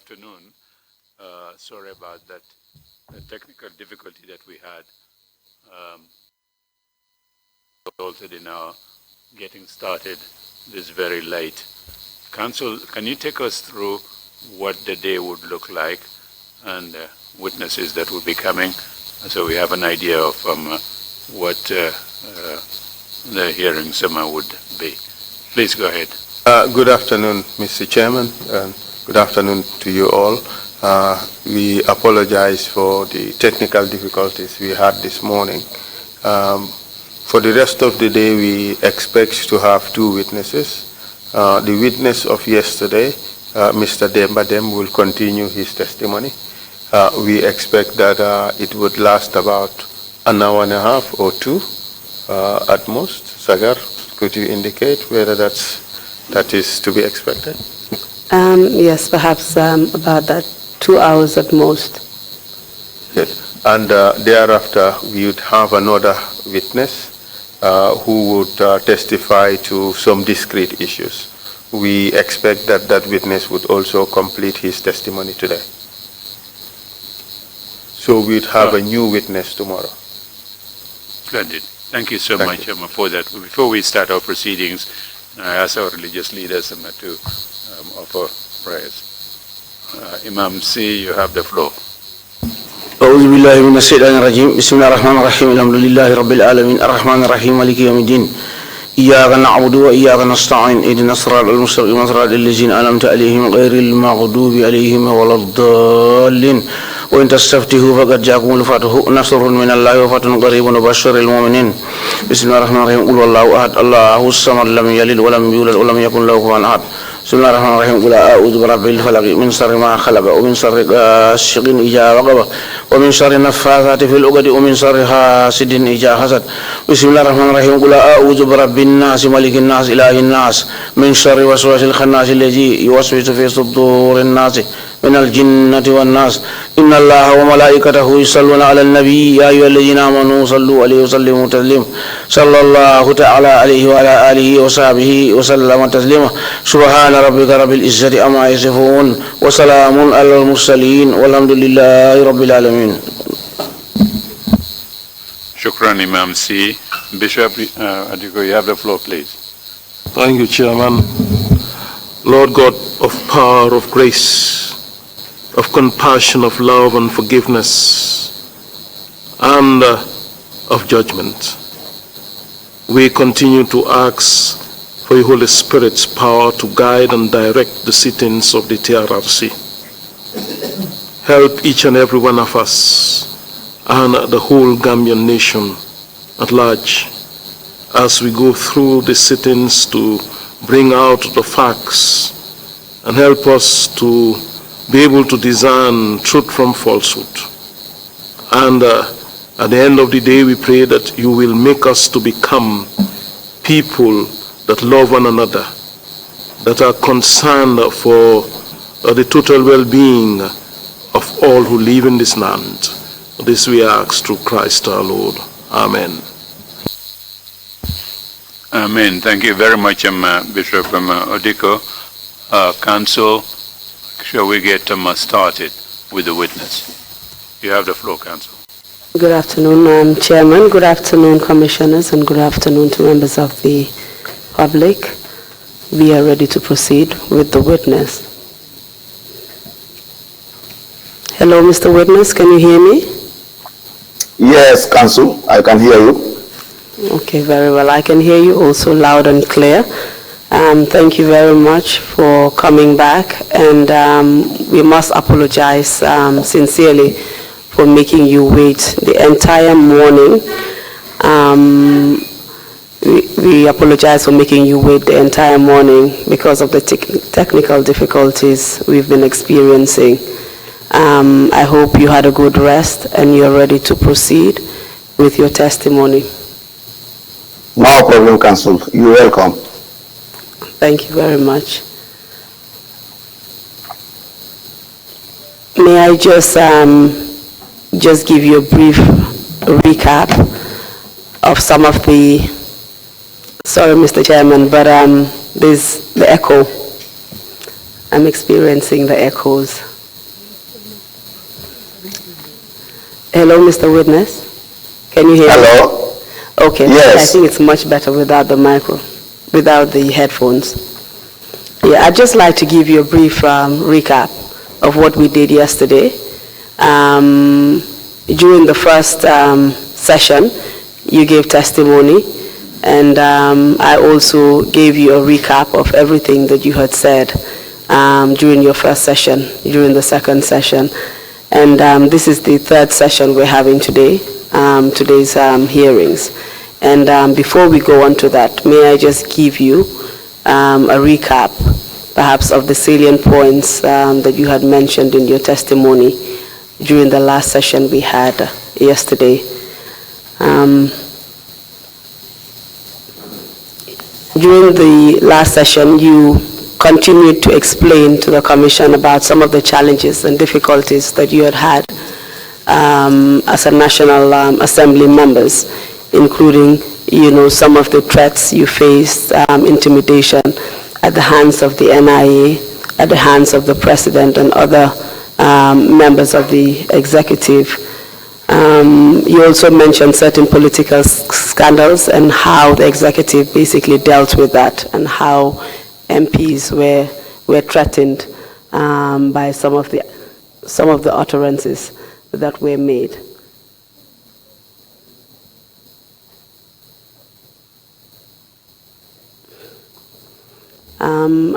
afternoon. Sorry about that, the technical difficulty that we had. Resulted in our getting started this very late. Council, can you take us through what the day would look like and witnesses that will be coming, so we have an idea of what the hearing summer would be? Please go ahead. Good afternoon, Mr. Chairman, and good afternoon to you all. We apologize for the technical difficulties we had this morning. For the rest of the day, we expect to have two witnesses. The witness of yesterday, Mr. Dembadem, will continue his testimony. We expect that it would last about an hour and a half or two at most. Sagar, could you indicate whether that is to be expected? Yes, perhaps about that 2 hours at most. Good. And thereafter, we would have another witness who would testify to some discrete issues. We expect that that witness would also complete his testimony today. So we'd have a new witness tomorrow. Splendid. Thank you so much for that. Before we start our proceedings, I ask our religious leaders to offer prayers. Imam C, you have the floor. أعوذ بالله من الشيطان الرجيم بسم الله الرحمن الرحيم الحمد لله رب العالمين الرحمن الرحيم مالك يوم الدين إياك نعبد وإياك نستعين اهدنا الصراط المستقيم صراط الذين أنعمت عليهم غير المغضوب عليهم ولا الضالين وإن تستفتحوا فقد جاءكم الفتح نصر من الله وفتح قريب وبشر المؤمنين بسم الله الرحمن الرحيم قل والله أحد الله الصمد لم يلد ولم يولد ولم يكن له كفوا أحد بسم الله الرحمن الرحيم قل أعوذ برب الفلق من شر ما خلق ومن شر غاسق إذا وقب ومن شر النفاثات في العقد ومن شر حاسد إذا حسد بسم الله الرحمن الرحيم قل أعوذ برب الناس ملك الناس إله الناس من شر وسواس الخناس الذي يوسوس في صدور الناس من الجنة والناس إن الله وملائكته يصلون على النبي يا أيها الذين آمنوا صلوا عليه وسلموا تسليما صلى الله تعالى عليه وعلى آله وصحبه وسلم تسليما سبحان ربك رب العزة عما يصفون وسلام على المرسلين والحمد لله رب العالمين. Shukran, Imam C. Bishop Adiko, you have the floor, please. Thank you, Chairman. Lord God of power, of grace, of compassion, of love and forgiveness, and of judgment, we continue to ask for your Holy Spirit's power to guide and direct the sittings of the TRRC. Help each and every one of us and the whole Gambian nation at large as we go through the sittings to bring out the facts and help us to be able to discern truth from falsehood. And at the end of the day, we pray that you will make us to become people that love one another, that are concerned for the total well-being of all who live in this land. This we ask through Christ our Lord. Amen. Amen. Thank you very much, Bishop Odiko. Council, shall we get started with the witness? You have the floor, Council. Good afternoon, Chairman. Good afternoon, Commissioners, and good afternoon to members of the public. We are ready to proceed with the witness. Hello, Mr. Witness, can you hear me? Yes, Council, I can hear you. Okay, very well. I can hear you also loud and clear. Thank you very much for coming back, and we must apologize sincerely for making you wait the entire morning. We apologize for making you wait the entire morning because of the technical difficulties we've been experiencing. I hope you had a good rest and you're ready to proceed with your testimony. No problem, Council. You're welcome. Thank you very much. May I just give you a brief recap of some of the, sorry, Mr. Chairman, but there's the echo. I'm experiencing the echoes. Hello, Mr. Witness. Can you hear me? Hello. Okay. Yes. I think it's much better without the without the headphones. Yeah, I'd just like to give you a brief recap of what we did yesterday. During the first session, you gave testimony, and I also gave you a recap of everything that you had said during your first session, during the second session. And this is the third session we're having today, today's hearings. And before we go on to that, may I just give you a recap, perhaps, of the salient points that you had mentioned in your testimony during the last session we had yesterday. During the last session, you continued to explain to the Commission about some of the challenges and difficulties that you had as a National Assembly members, including, some of the threats you faced, intimidation at the hands of the NIA, at the hands of the President and other members of the executive. You also mentioned certain political scandals and how the executive basically dealt with that, and how MPs were threatened by some of the utterances that were made.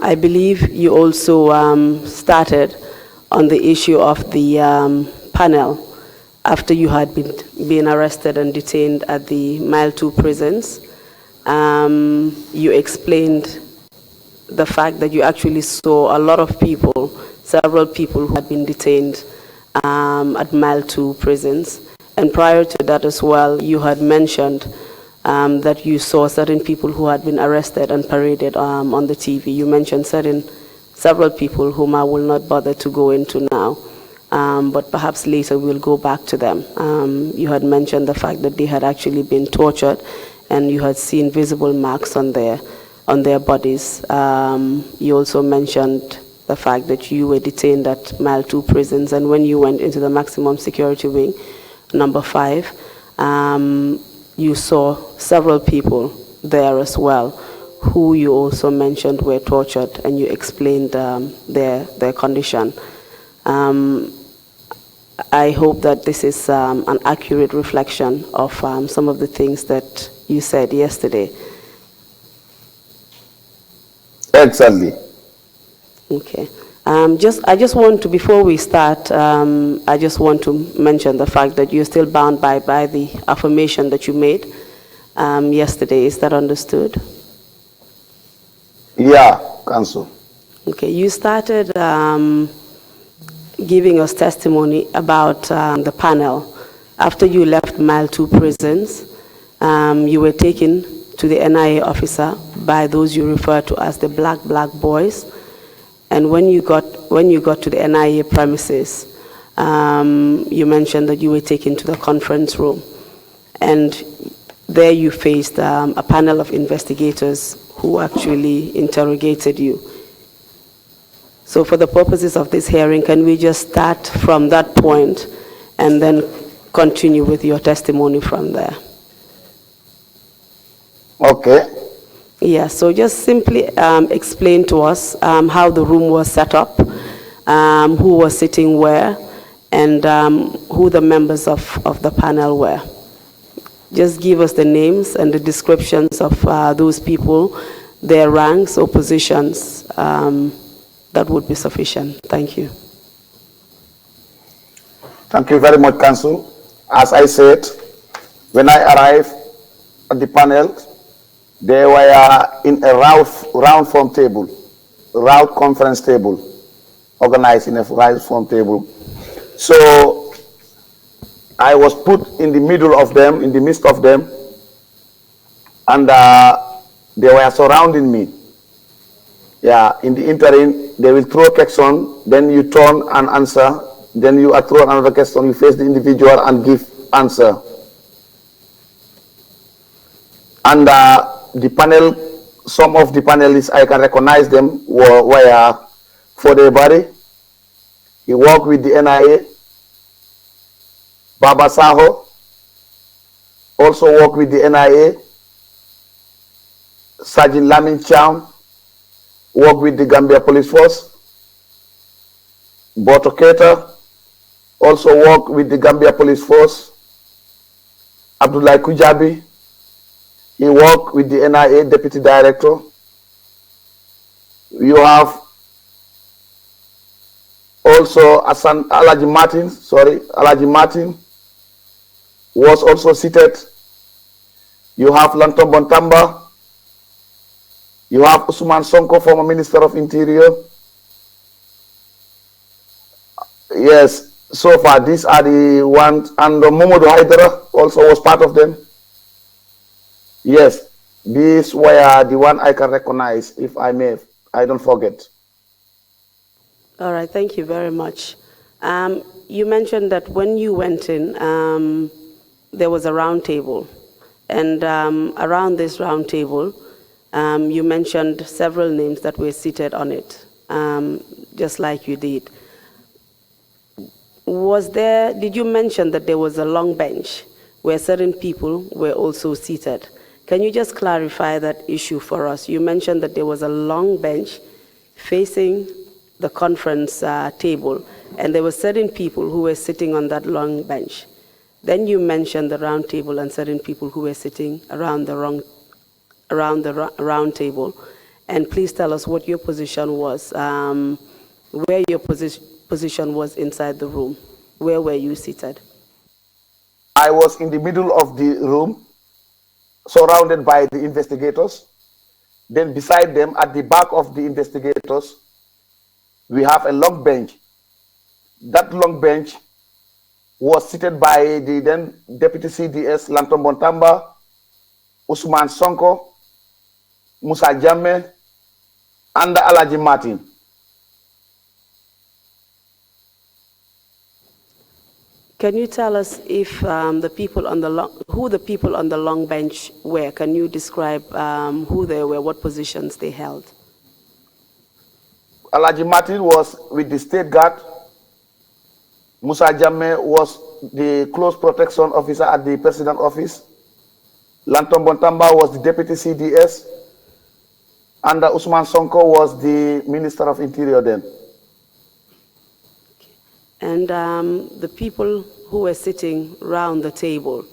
I believe you also started on the issue of the panel after you had been arrested and detained at the Mile 2 prisons. You explained the fact that you actually saw a lot of people, several people who had been detained at Mile 2 prisons. And prior to that as well, you had mentioned that you saw certain people who had been arrested and paraded on the TV. You mentioned several people whom I will not bother to go into now, but perhaps later we'll go back to them. You had mentioned the fact that they had actually been tortured, and you had seen visible marks on their bodies. You also mentioned the fact that you were detained at Mile 2 prisons, and when you went into the maximum security wing, number 5, you saw several people there as well, who you also mentioned were tortured, and you explained their condition. I hope that this is an accurate reflection of some of the things that you said yesterday. Exactly. Okay. I just want to, before we start, I just want to mention the fact that you're still bound by the affirmation that you made yesterday. Is that understood? Yeah, Council. Okay. You started giving us testimony about the panel. After you left Mile 2 prisons, you were taken to the NIA officer by those you refer to as the black boys. And when you got to the NIA premises, you mentioned that you were taken to the conference room, and there you faced a panel of investigators who actually interrogated you. So for the purposes of this hearing, can we just start from that point and then continue with your testimony from there? Okay. Yeah, so just simply explain to us how the room was set up, who was sitting where, and who the members of the panel were. Just give us the names and the descriptions of those people, their ranks or positions. That would be sufficient. Thank you. Thank you very much, Council. As I said, when I arrived at the panel, they were in a round form table, round conference table, organized in a round form table. So I was put in the middle of them, in the midst of them, and they were surrounding me. Yeah, in the interim, they will throw a question, then you turn and answer, then you throw another question, you face the individual and give answer. And the panel, some of the panelists, I can recognize them, were for the body. He worked with the NIA. Baba Saho also worked with the NIA. Sergeant Lamin Cham worked with the Gambia Police Force. Boto Keita also worked with the Gambia Police Force. Abdullah Kujabi, he worked with the NIA Deputy Director. You have also Alaji Martin was also seated. You have Lanton Bontamba. You have Usman Sonko, former Minister of Interior. Yes, so far these are the ones, and Momodu Haidara also was part of them. Yes, these were the one I can recognize, if I may, I don't forget. All right, thank you very much. You mentioned that when you went in, there was a round table. And around this round table, you mentioned several names that were seated on it, just like you did. Did you mention that there was a long bench where certain people were also seated? Can you just clarify that issue for us? You mentioned that there was a long bench facing the conference table, and there were certain people who were sitting on that long bench. Then you mentioned the round table and certain people who were sitting around the round table. And please tell us what your position was, where your position was inside the room. Where were you seated? I was in the middle of the room, surrounded by the investigators. Then beside them, at the back of the investigators, we have a long bench. That long bench was seated by the then Deputy CDS, Lanton Bontamba, Usman Sonko, Musa Jammeh, and Alaji Martin. Can you tell us if who the people on the long bench were? Can you describe who they were, what positions they held? Alaji Martin was with the State Guard. Musa Jammeh was the close protection officer at the President Office. Lanton Bontamba was the Deputy CDS. And Usman Sonko was the Minister of Interior then. And the people who were sitting round the table,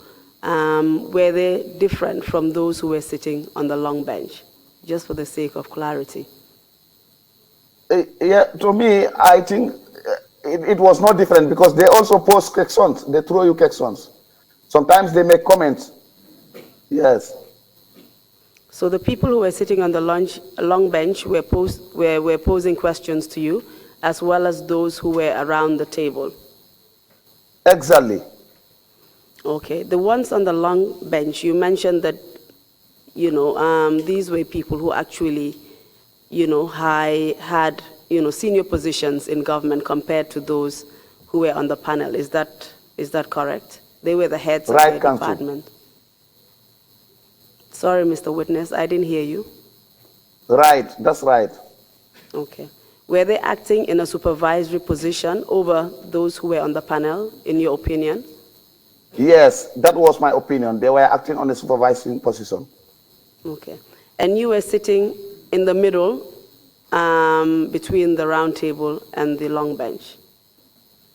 were they different from those who were sitting on the long bench? Just for the sake of clarity. Yeah, to me, I think it was not different because they also post questions. They throw you questions. Sometimes they make comments. Yes. So the people who were sitting on the long bench were posing questions to you, as well as those who were around the table. Exactly. Okay. The ones on the long bench, you mentioned that, these were people who actually, had, senior positions in government compared to those who were on the panel. Is that correct? They were the heads of their department. Sorry, Mr. Witness, I didn't hear you. Right, that's right. Okay. Were they acting in a supervisory position over those who were on the panel, in your opinion? Yes, that was my opinion. They were acting on a supervising position. Okay. And you were sitting in the middle between the round table and the long bench?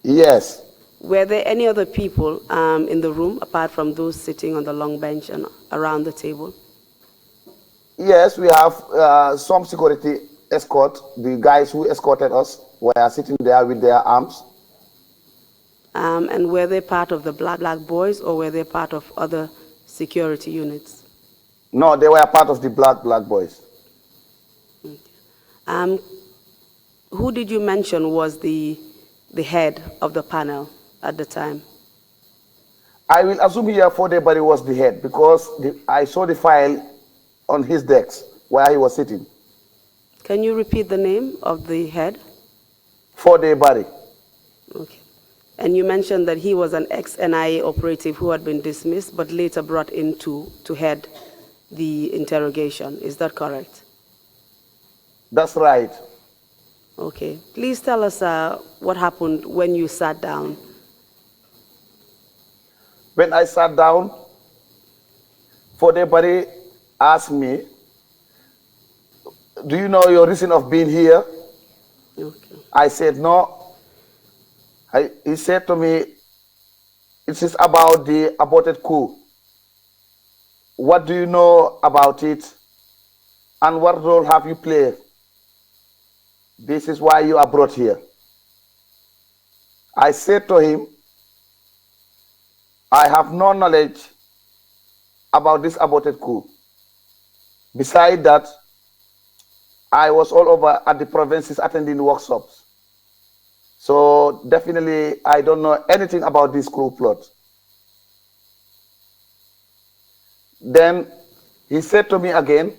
Yes. Were there any other people in the room apart from those sitting on the long bench and around the table? Yes, we have some security escort. The guys who escorted us were sitting there with their arms. And were they part of the Black Boys, or were they part of other security units? No, they were part of the Black Boys. Okay. Who did you mention was the head of the panel at the time? I will assume here Fodebari was the head because I saw the file on his desk where he was sitting. Can you repeat the name of the head? Fodebari. Okay. And you mentioned that he was an ex-NIA operative who had been dismissed but later brought in to head the interrogation. Is that correct? That's right. Okay. Please tell us what happened when you sat down. When I sat down, Fodebari asked me, do you know your reason of being here? Okay. I said, no. He said to me, it is about the aborted coup. What do you know about it? And what role have you played? This is why you are brought here. I said to him, I have no knowledge about this aborted coup. Besides that, I was all over at the provinces attending workshops. So definitely, I don't know anything about this coup plot. Then he said to me again,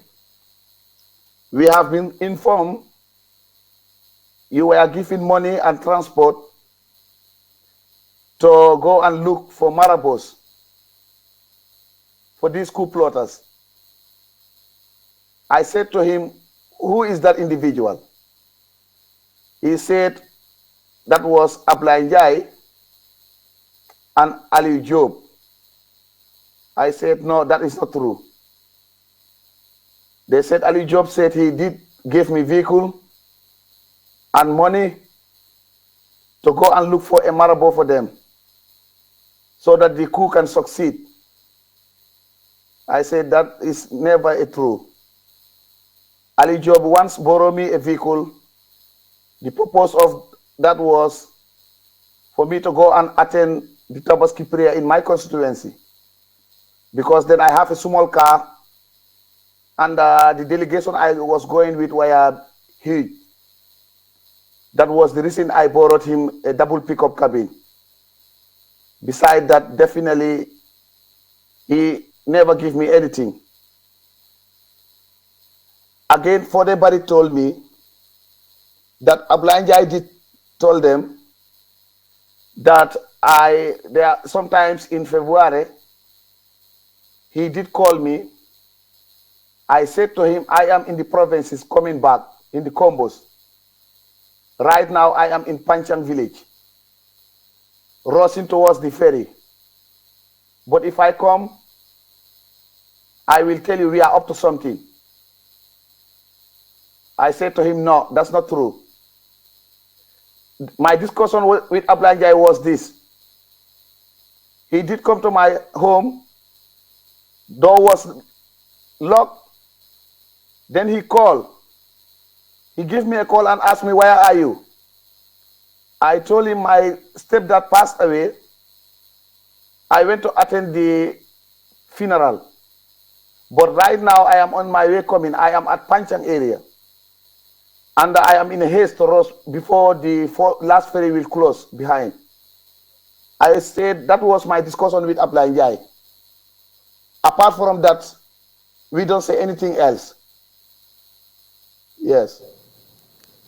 we have been informed you were given money and transport to go and look for marabouts for these coup plotters. I said to him, who is that individual? He said that was Ablaye Njai and Ali Job. I said, no, that is not true. They said Ali Job said he did give me vehicle and money to go and look for a marabout for them so that the coup can succeed. I said that is never a true. Ali Job once borrowed me a vehicle. The purpose of that was for me to go and attend the Tabaski prayer in my constituency, because then I have a small car and the delegation I was going with were huge. That was the reason I borrowed him a double pickup cabin. Besides that, definitely, he never gave me anything. Again, Fodebari told me that Ablaye Njai did told them that sometimes in February, he did call me. I said to him, I am in the provinces coming back in the combos. Right now, I am in Panchang village, rushing towards the ferry. But if I come, I will tell you we are up to something. I said to him, no, that's not true. My discussion with Ablaye Njai was this. He did come to my home. Door was locked. Then he called. He gave me a call and asked me, where are you? I told him my stepdad passed away. I went to attend the funeral. But right now, I am on my way coming. I am at Panchang area. And I am in a haste to rush before the last ferry will close behind. I said that was my discussion with Ablaye Njai. Apart from that, we don't say anything else. Yes.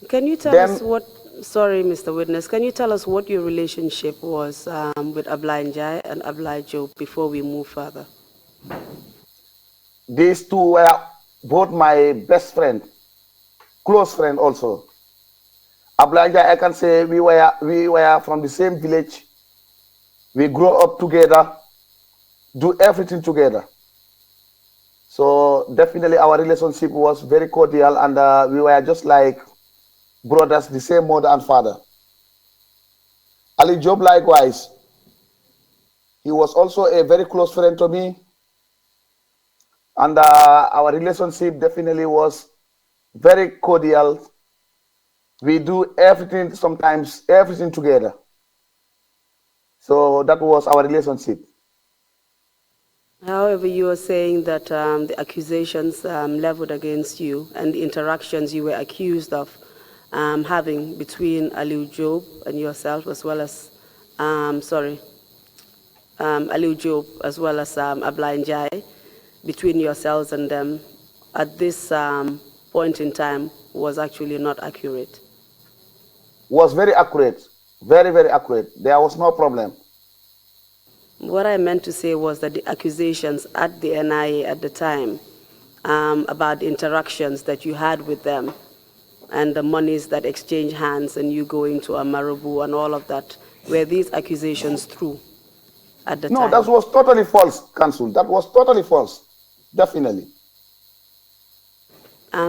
Can you tell us what, sorry, Mr. Witness, can you tell us what your relationship was with Ablaye Njai and Ablaye Job before we move further? These two were both my best friend, close friend also. Ablaye Njai, I can say we were from the same village. We grew up together, do everything together. So definitely our relationship was very cordial, and we were just like brothers, the same mother and father. Ali Job likewise. He was also a very close friend to me. And our relationship definitely was very cordial. We do everything, sometimes everything together. So that was our relationship. However, you were saying that the accusations leveled against you and the interactions you were accused of having between Aliu Job and yourself, as well as, Aliu Job, as well as Ablaye Njai, between yourselves and them, at this point in time, was actually not accurate. Was very accurate, very, very accurate. There was no problem. What I meant to say was that the accusations at the NIA at the time about the interactions that you had with them and the monies that exchanged hands and you going to Amarabu and all of that, were these accusations true? at the No, time? that was totally false, Council. That was totally false. Definitely.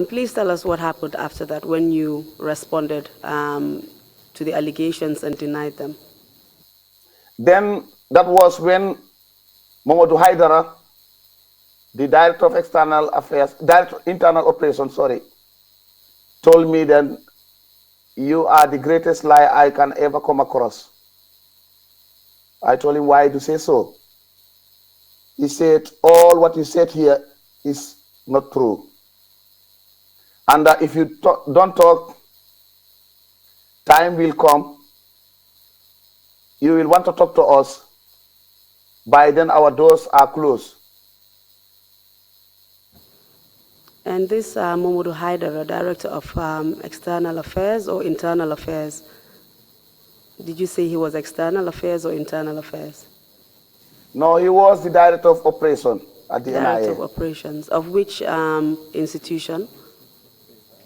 Please tell us what happened after that when you responded to the allegations and denied them. Then that was when Momodu Haidara, the Director of External Affairs, Director Internal Operations, sorry, told me that you are the greatest liar I can ever come across. I told him, why do you say so? He said, all what you said here is not true. And if you don't talk, time will come. You will want to talk to us. By then, our doors are closed. And this Momodu Haidara, Director of External Affairs or Internal Affairs, did you say he was External Affairs or Internal Affairs? No, he was the Director of Operations at the Director NIA. of Operations. Of which institution?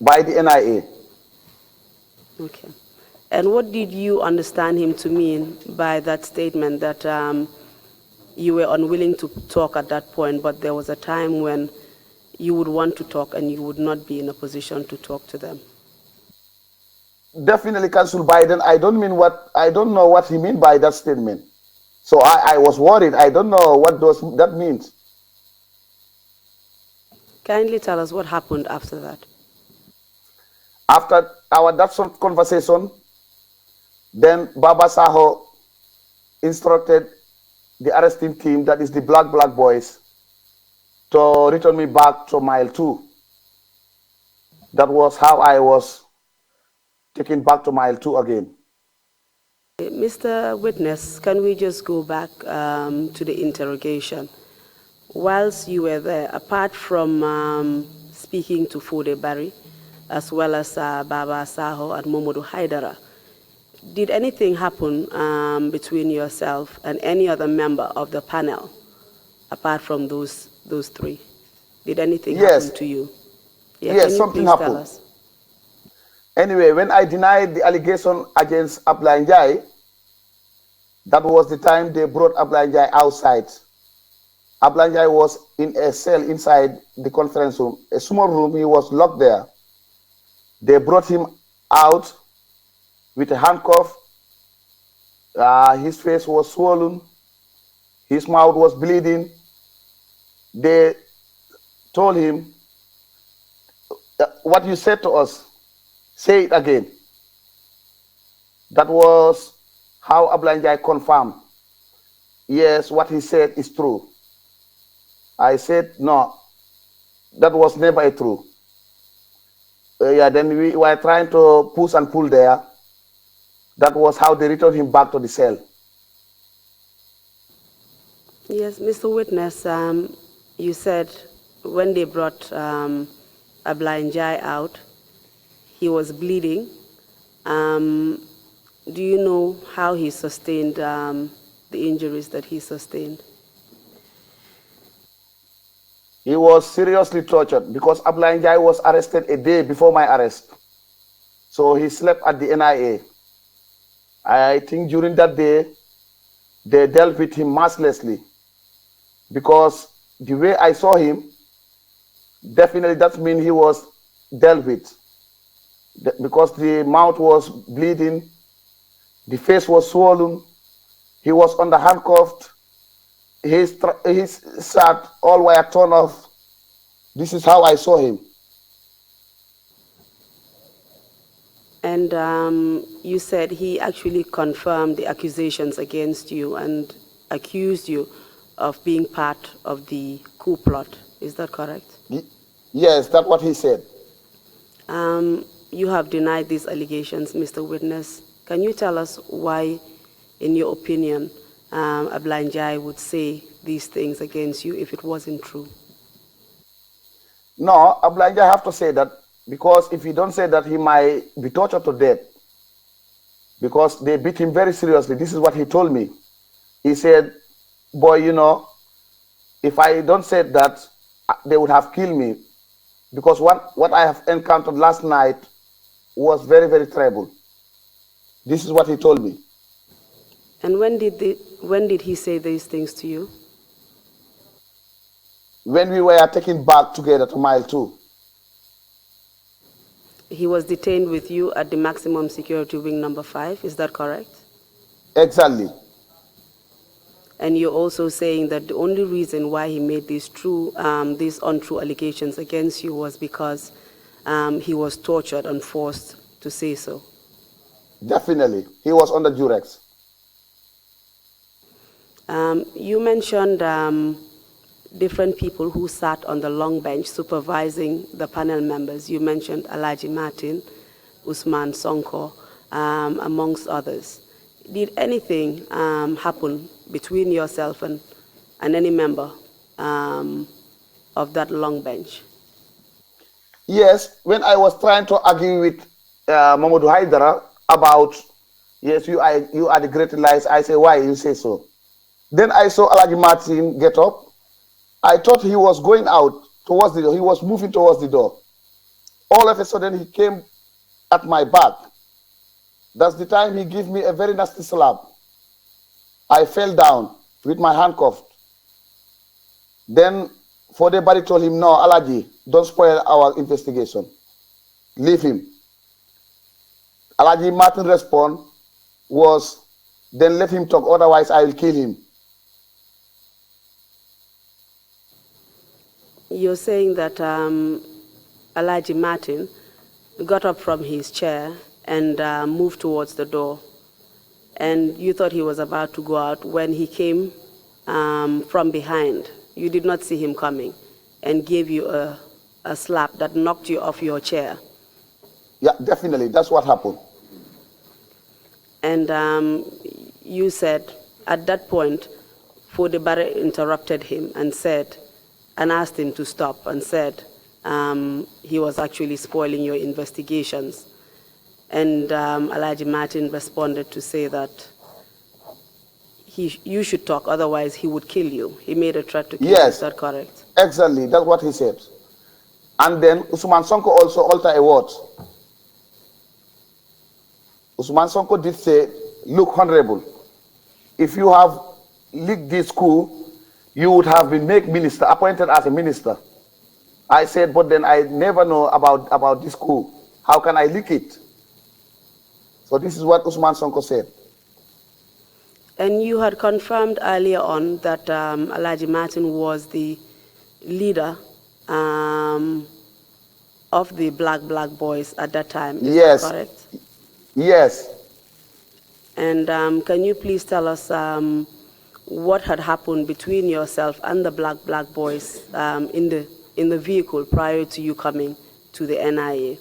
By the NIA. Okay. And what did you understand him to mean by that statement that you were unwilling to talk at that point, but there was a time when you would want to talk and you would not be in a position to talk to them? Definitely, Council Biden. I don't know what he meant by that statement. So I was worried. I don't know what that means. Kindly tell us what happened after that. After that sort of conversation, then Baba Saho instructed the arresting team, that is the Black Boys, to return me back to mile 2. That was how I was taken back to mile 2 again. Mr. Witness, can we just go back to the interrogation? Whilst you were there, apart from speaking to Fode Barry, as well as Baba Saho and Momodu Haidara, did anything happen between yourself and any other member of the panel, apart from those three? Did anything happen to you? Yeah, yes, something happened. Tell us? Anyway, when I denied the allegation against Abla Njai, that was the time they brought Abla Njai outside. Abla Njai was in a cell inside the conference room, a small room. He was locked there. They brought him out with a handcuff. His face was swollen. His mouth was bleeding. They told him, what you said to us, say it again. That was how Abla Njai confirmed, yes, what he said is true. I said, no, that was never true. Then we were trying to push and pull there. That was how they returned him back to the cell. Yes, Mr. Witness, you said when they brought Abla Njai out, he was bleeding. Do you know how he sustained the injuries that he sustained? He was seriously tortured because Abla Njai was arrested a day before my arrest. So he slept at the NIA. I think during that day, they dealt with him mercilessly because the way I saw him, definitely that means he was dealt with. Because the mouth was bleeding, the face was swollen, he was under handcuffed, his shirt all were torn off. This is how I saw him. And you said he actually confirmed the accusations against you and accused you of being part of the coup plot. Is that correct? Yes, that's what he said. You have denied these allegations, Mr. Witness. Can you tell us why, in your opinion, Abla Njai would say these things against you if it wasn't true? No, Abla Njai have to say that because if he don't say that, he might be tortured to death. Because they beat him very seriously. This is what he told me. He said, boy, you know, if I don't say that, they would have killed me. Because what I have encountered last night was very, very terrible. This is what he told me. And when did he say these things to you? When we were taken back together to Mile 2. He was detained with you at the maximum security wing number 5, is that correct? Exactly. And you're also saying that the only reason why he made these untrue allegations against you was because he was tortured and forced to say so. Definitely. He was under duress. You mentioned different people who sat on the long bench supervising the panel members. You mentioned Alaji Martin, Usman Sonko, amongst others. Did anything happen between yourself and any member of that long bench? Yes, when I was trying to argue with Mamadou Haidara about, yes, you are the great lies, I say, why you say so? Then I saw Alaji Martin get up. I thought he was going out towards the door. He was moving towards the door. All of a sudden, he came at my back. That's the time he gave me a very nasty slap. I fell down with my handcuff. Then Fodebari told him, no, Alaji, don't spoil our investigation. Leave him. Alaji Martin's response was, then let him talk, otherwise I will kill him. You're saying that Alaji Martin got up from his chair and moved towards the door. And you thought he was about to go out when he came from behind. You did not see him coming and gave you a slap that knocked you off your chair. Yeah, definitely. That's what happened. And you said at that point, Fodebare interrupted him and asked him to stop and said he was actually spoiling your investigations. And Alaji Martin responded to say that you should talk, otherwise he would kill you. He made a threat to kill you, is that correct? Exactly, that's what he said. And then Usman Sonko also altered a word. Usman Sonko did say, look, Honorable, if you have leaked this coup, you would have been made minister, appointed as a minister. I said, but then I never know about this coup. How can I leak it? So this is what Usman Sonko said. And you had confirmed earlier on that Alaji Martin was the leader of the Black Boys at that time, is that correct? Yes. And can you please tell us what had happened between yourself and the Black Boys in the vehicle prior to you coming to the NIA?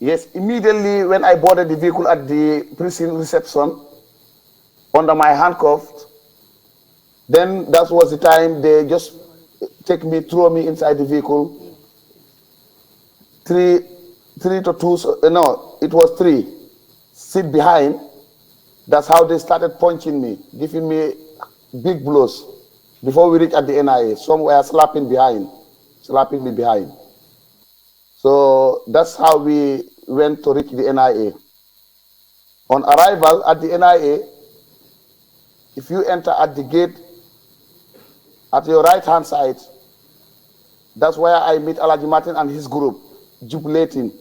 Yes, immediately when I boarded the vehicle at the prison reception, under my handcuff, then that was the time they just throw me inside the vehicle. Three to two, no, it was 3. Sit behind. That's how they started punching me, giving me big blows before we reached at the NIA. Some were slapping me behind. So that's how we went to reach the NIA. On arrival at the NIA, if you enter at the gate, at your right-hand side, that's where I meet Alaji Martin and his group, jubilating,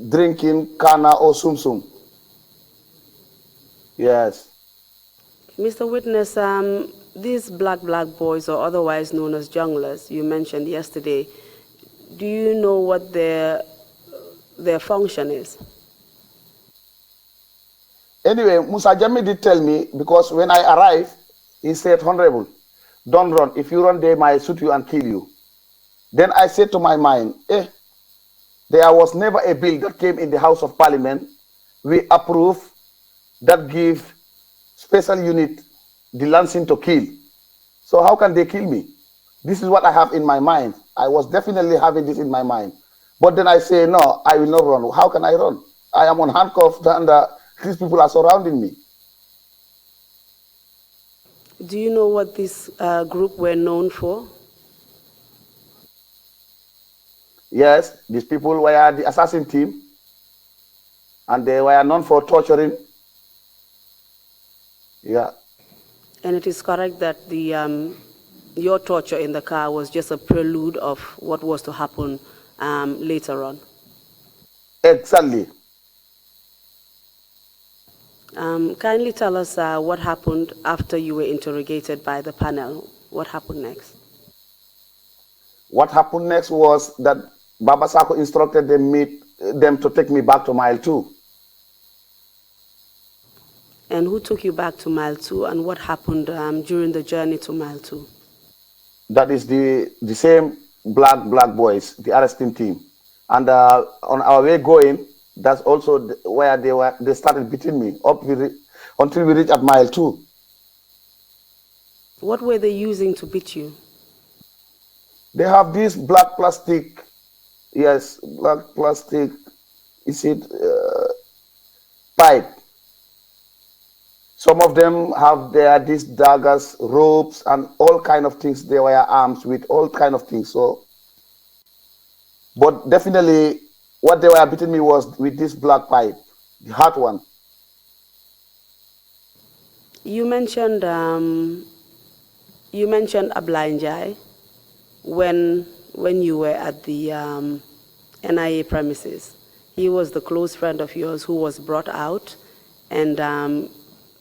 drinking kana or sum. Yes. Mr. Witness, these Black Boys, or otherwise known as junglers, you mentioned yesterday, do you know what their function is? Anyway, Musa Jami did tell me, because when I arrived, he said, Honorable, don't run. If you run, they might shoot you and kill you. Then I said to my mind, there was never a bill that came in the House of Parliament we approve that give special unit the lancing to kill. So how can they kill me? This is what I have in my mind. I was definitely having this in my mind. But then I say, no, I will not run. How can I run? I am on handcuffed and these people are surrounding me. Do you know what this group were known for? Yes, these people were the assassin team, and they were known for torturing Yeah. And it is correct that your torture in the car was just a prelude of what was to happen later on. Exactly. Kindly tell us what happened after you were interrogated by the panel. What happened next? What happened next was that Baba Sako instructed them to take me back to mile 2. And who took you back to mile 2, and what happened during the journey to mile 2? That is the same black boys, the arresting team. And on our way going, that's also where they started beating me until we reached at mile 2. What were they using to beat you? They have this black plastic, yes, black plastic, is it pipe. Some of them have these daggers, ropes, and all kind of things. They were arms with all kind of things. So, but definitely, what they were beating me was with this black pipe, the hard one. You mentioned Ablainjai when you were at the NIA premises. He was the close friend of yours who was brought out and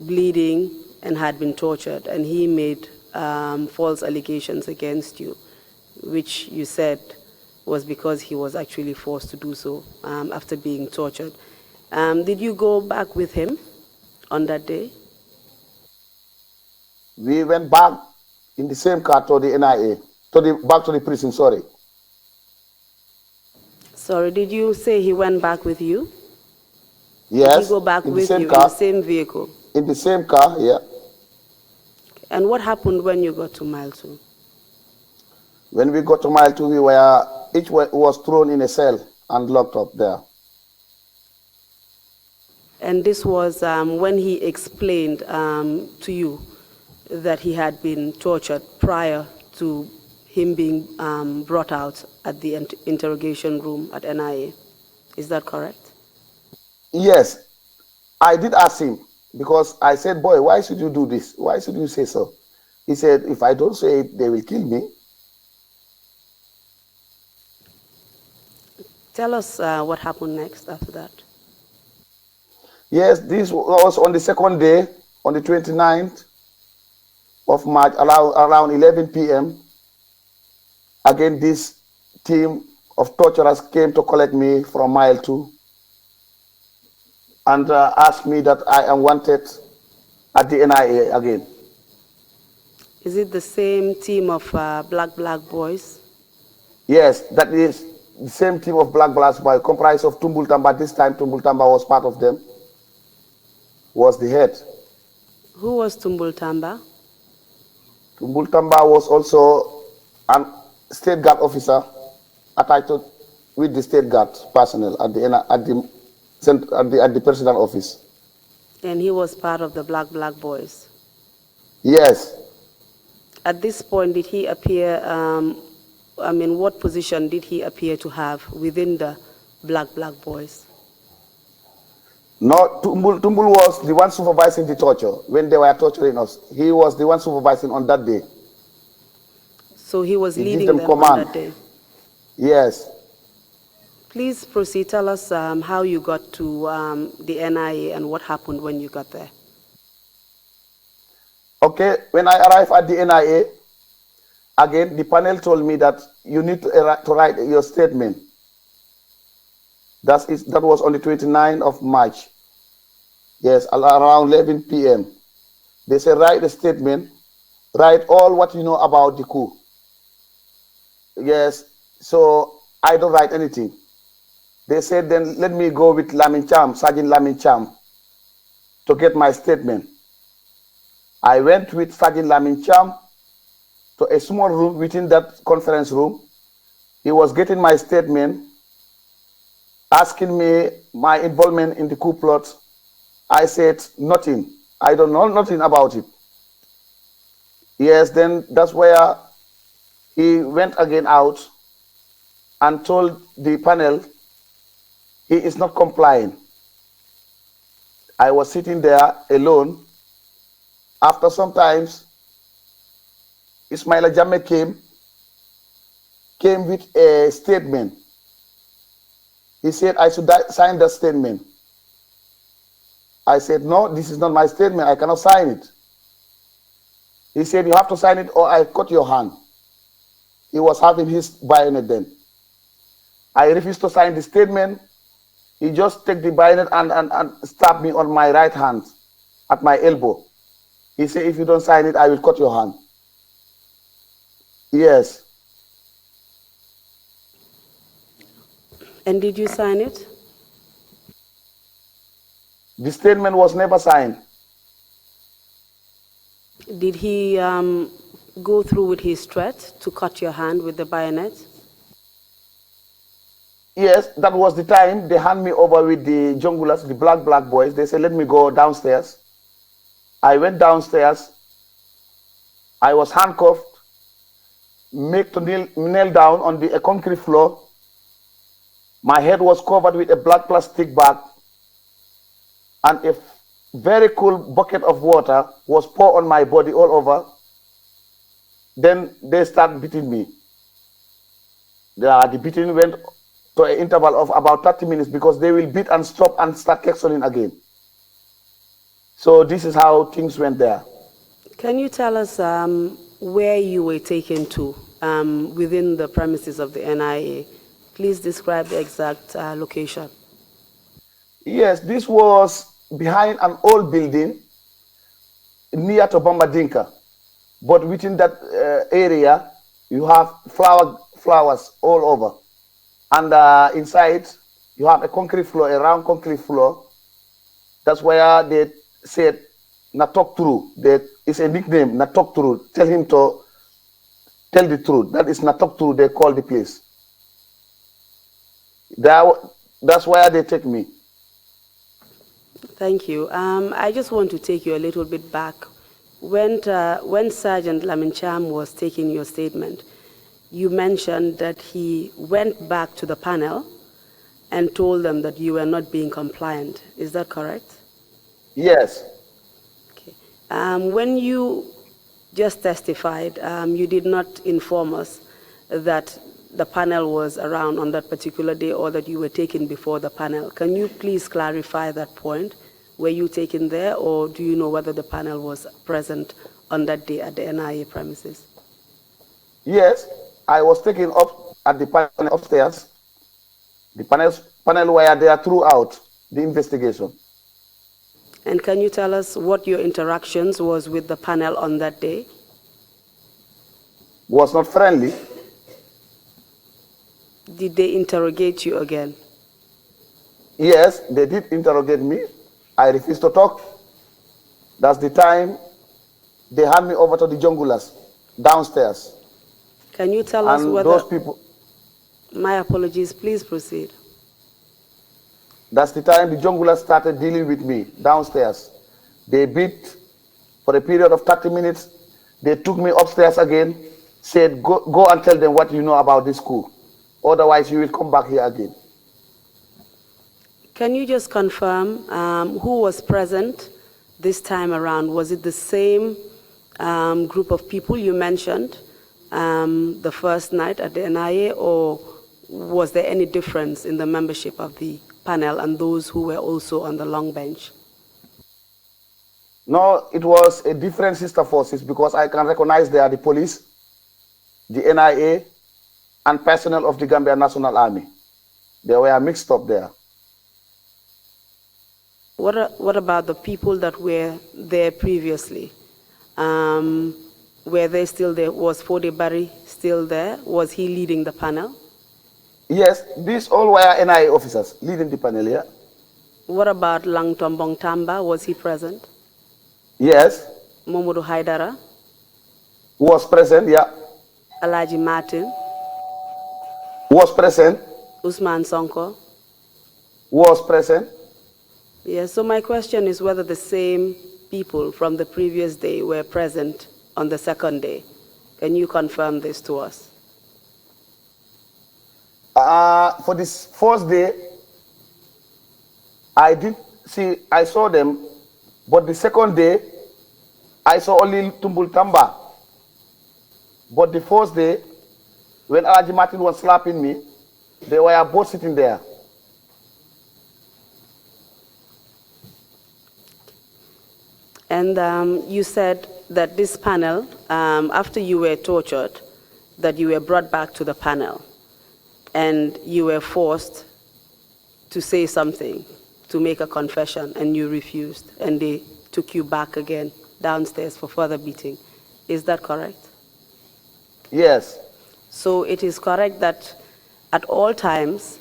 bleeding and had been tortured, and he made false allegations against you, which you said was because he was actually forced to do so after being tortured. Did you go back with him on that day? We went back in the same car to the NIA, back to the prison, sorry. Sorry, did you say he went back with you? Yes. Did he go back with you in the same vehicle? In the same car, yeah. And what happened when you got to mile 2? When we got to mile 2, each was thrown in a cell and locked up there. And this was when he explained to you that he had been tortured prior to him being brought out at the interrogation room at NIA. Is that correct? Yes. I did ask him, because I said, boy, why should you do this? Why should you say so? He said, if I don't say it, they will kill me. Tell us what happened next after that. Yes, this was on the second day, on the 29th of March, around 11 p.m. Again, this team of torturers came to collect me from mile 2 and asked me that I am wanted at the NIA again. Is it the same team of black boys? Yes, that is the same team of black boys comprised of Tumbul Tamba. This time Tumbul Tamba was part of them, was the head. Who was Tumbul Tamba? Tumbul Tamba was also a state guard officer attached with the state guard personnel at the president office. And he was part of the black boys? Yes. At this point, did he appear, what position did he appear to have within the black boys? No, Tumbul was the one supervising the torture when they were torturing us. He was the one supervising on that day. So he was leading them on that day? Yes. Please proceed. Tell us how you got to the NIA and what happened when you got there. Okay, when I arrived at the NIA, again, the panel told me that you need to write your statement. That was on the 29th of March. Yes, around 11 p.m. They said, write a statement, write all what you know about the coup. Yes, so I don't write anything. They said, then let me go with Lamin Cham, Sergeant Lamin Cham, to get my statement. I went with Sergeant Lamin Cham to a small room within that conference room. He was getting my statement, asking me my involvement in the coup plot. I said, nothing. I don't know nothing about it. Yes, then that's where he went again out and told the panel he is not complying. I was sitting there alone After some times, Ismaila Jammeh came with a statement. He said I should sign the statement. I said, no, this is not my statement. I cannot sign it. He said, you have to sign it or I cut your hand. He was having his bayonet then. I refused to sign the statement. He just took the bayonet and stabbed me on my right hand at my elbow. He said, if you don't sign it, I will cut your hand. Yes. And did you sign it? The statement was never signed. Did he go through with his threat to cut your hand with the bayonet? Yes, that was the time they hand me over with the junglers, the black boys. They said, let me go downstairs. I went downstairs. I was handcuffed, made to kneel down on the concrete floor. My head was covered with a black plastic bag, and a very cool bucket of water was poured on my body all over. Then they started beating me. The beating went to an interval of about 30 minutes because they will beat and stop and start questioning again. So this is how things went there. Can you tell us where you were taken to within the premises of the NIA? Please describe the exact location. Yes, this was behind an old building near to Bombadinka. But within that area, you have flowers all over. And inside, you have a concrete floor, a round concrete floor. That's where they said, Natok Turu. It's a nickname, Natok Turu. Tell him to tell the truth. That is Natok Turu, they call the place. That's where they take me. Thank you. I just want to take you a little bit back. When Sergeant Lamin Cham was taking your statement, you mentioned that he went back to the panel and told them that you were not being compliant. Is that correct? Yes. Okay. When you just testified, you did not inform us that the panel was around on that particular day or that you were taken before the panel. Can you please clarify that point? Were you taken there, or do you know whether the panel was present on that day at the NIA premises? Yes, I was taken up at the panel upstairs. The panel were there throughout the investigation. And can you tell us what your interactions was with the panel on that day? Was not friendly. Did they interrogate you again? Yes, they did interrogate me. I refused to talk. That's the time they hand me over to the junglers downstairs. Can you tell us whether... those people... My apologies, please proceed. That's the time the junglers started dealing with me downstairs. They beat for a period of 30 minutes. They took me upstairs again, said, go and tell them what you know about this school. Otherwise, you will come back here again. Can you just confirm who was present this time around? Was it the same group of people you mentioned the first night at the NIA, or was there any difference in the membership of the panel and those who were also on the long bench? No, it was a different sister forces because I can recognize they are the police, the NIA, and personnel of the Gambia National Army. They were mixed up there. What about the people that were there previously? Were they still there? Was Fode Barry still there? Was he leading the panel? Yes, these all were NIA officers leading the panel, yeah. What about Lang Tombong Tamba? Was he present? Yes. Momodu Haidara? Was present, yeah. Alaji Martin? Was present. Usman Sonko? Was present. Yes, so my question is whether the same people from the previous day were present on the second day. Can you confirm this to us? For this first day, I saw them, but the second day, I saw only Tumbul Tamba. But the first day, when Alaji Martin was slapping me, they were both sitting there. And you said that this panel, after you were tortured, that you were brought back to the panel and you were forced to say something, to make a confession, and you refused, and they took you back again downstairs for further beating. Is that correct? Yes. So it is correct that at all times,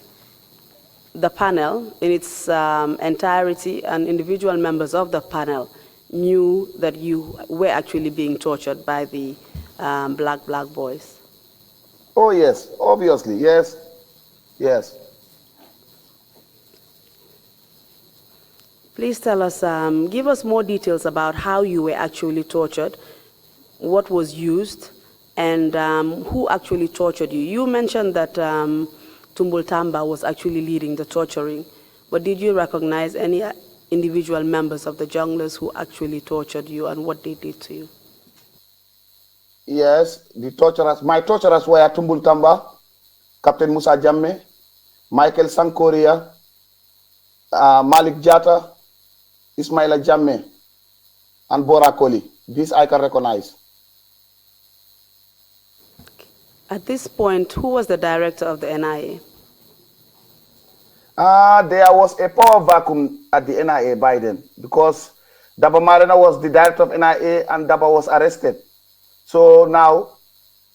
the panel in its entirety and individual members of the panel knew that you were actually being tortured by the black boys? Oh, yes, obviously, yes, yes. Please tell us, give us more details about how you were actually tortured, what was used, and who actually tortured you. You mentioned that Tumbul Tamba was actually leading the torturing, but did you recognize any individual members of the junglers who actually tortured you and what they did to you? Yes, the torturers. My torturers were Tumbul Tamba, Captain Musa Jamme, Michael Sankoria, Malik Jata, Ismaila Jamme, and Bora Koli. This I can recognize. At this point, who was the director of the NIA? There was a power vacuum at the NIA by then because Daba Marena was the director of NIA and Daba was arrested. So now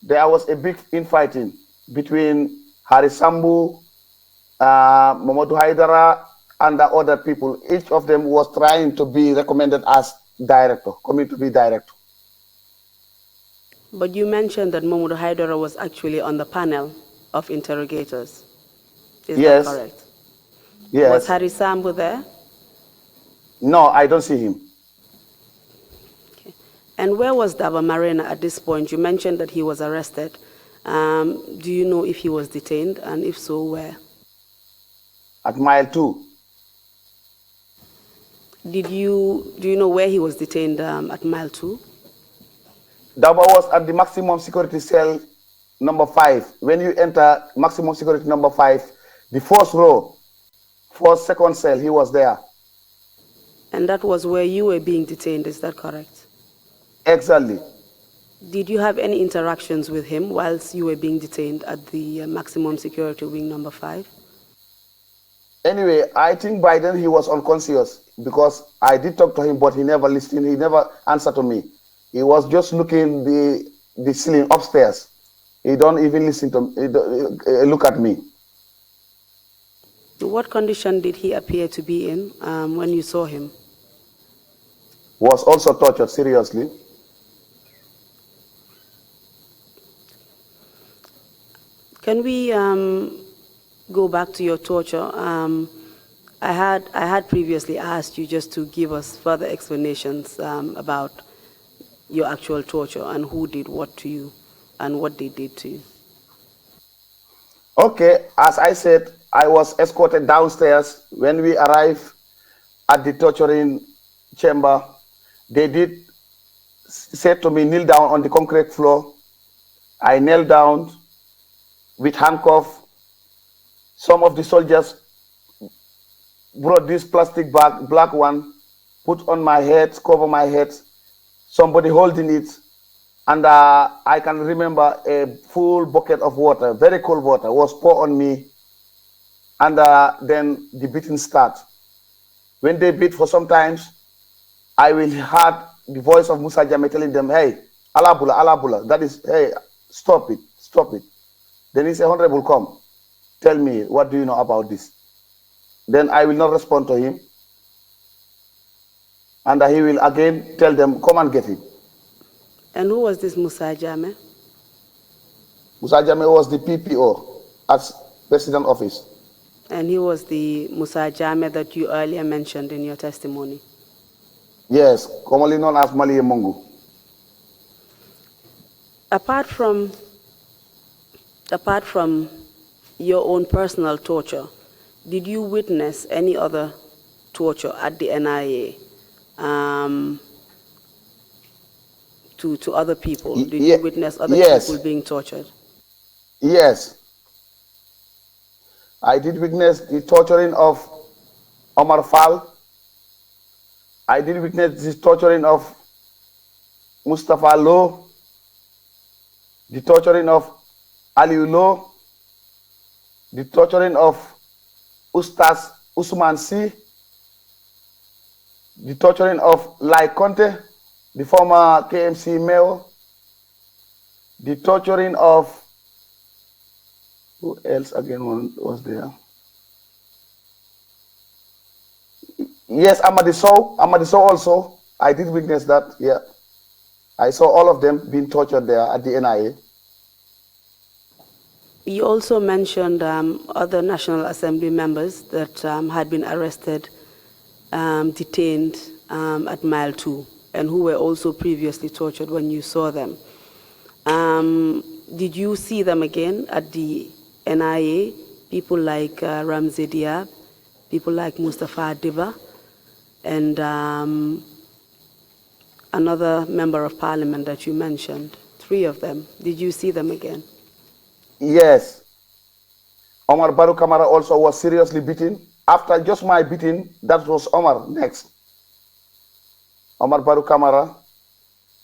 there was a big infighting between Hari Sambu, Mamadou Haidara, and the other people. Each of them was trying to be recommended as director, coming to be director. But you mentioned that Mamadou Haidara was actually on the panel of interrogators. Is Yes. that correct? Yes. Was Hari Sambu there? No, I don't see him. Okay. And where was Daba Marena at this point? You mentioned that he was arrested. Do you know if he was detained, and if so, where? At mile 2. Do you know where he was detained at mile 2? Daba was at the maximum security cell number 5. When you enter maximum security number 5, the first row, first, second cell, he was there. And that was where you were being detained, is that correct? Exactly. Did you have any interactions with him whilst you were being detained at the maximum security wing number 5? Anyway, I think by then he was unconscious because I did talk to him, but he never listened. He never answered to me. He was just looking the ceiling upstairs. He don't even listen to me, look at me. What condition did he appear to be in when you saw him? Was also tortured seriously. Can we go back to your torture? I had previously asked you just to give us further explanations about your actual torture and who did what to you and what they did to you. Okay, as I said, I was escorted downstairs. When we arrived at the torturing chamber, they did say to me, kneel down on the concrete floor. I knelt down with handcuff. Some of the soldiers brought this plastic bag, black one, put on my head, cover my head, somebody holding it, and I can remember a full bucket of water, very cold water, was poured on me, and then the beating start. When they beat for some times, I will hear the voice of Musa Jame telling them, hey, Alabula, Alabula, that is, hey, stop it, stop it. Then he said, Honorable, come, tell me, what do you know about this? Then I will not respond to him. And he will again tell them, come and get him. And who was this Musa Jame? Musa Jame was the PPO at President Office. And he was the Musa Jame that you earlier mentioned in your testimony? Yes, commonly known as Mali Mungu. Apart from your own personal torture, did you witness any other torture at the NIA? to other people? Did Ye- you witness other yes, people being tortured? yes. I did witness the torturing of Omar Fall. I did witness the torturing of Mustafa Low, the torturing of Aliou Low, the torturing of Ustaz Usman C, the torturing of Lai Conte, the former KMC mayor, the torturing of, who else again was there? Yes, Amadi Sow also. I did witness that, yeah. I saw all of them being tortured there at the NIA. You also mentioned other National Assembly members that had been arrested, detained at Mile 2, and who were also previously tortured when you saw them. Did you see them again at the NIA? People like Ramzi Diab, people like Mustafa Diba, and another member of parliament that you mentioned, 3 of them. Did you see them again? Yes. Omar Baru Kamara also was seriously beaten. After just my beating, that was Omar next. Omar Baru Kamara.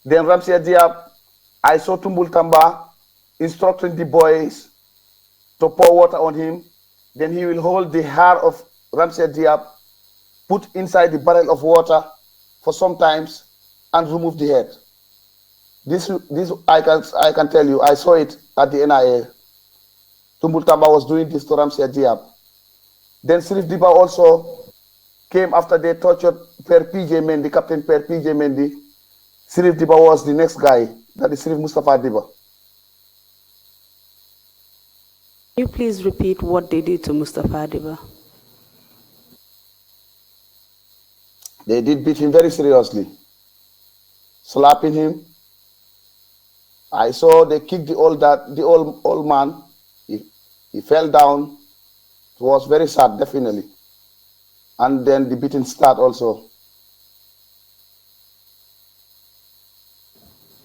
Then Ramsi Diab, I saw Tumbul Tamba instructing the boys to pour water on him. Then he will hold the hair of Ramsi Diab, put inside the barrel of water for some times, and remove the head. This I can tell you, I saw it at the NIA. Tumbul Tamba was doing this to Ramsi Diab. Then Sirif Diba also came after they tortured Per PJ Mendy, Captain Per PJ Mendy. Sirif Diba was the next guy, that is Sirif Mustafa Diba. Can you please repeat what they did to Mustafa Diba? They did beat him very seriously, slapping him. I saw they kicked the old man. He fell down. It was very sad, definitely. And then the beating start also.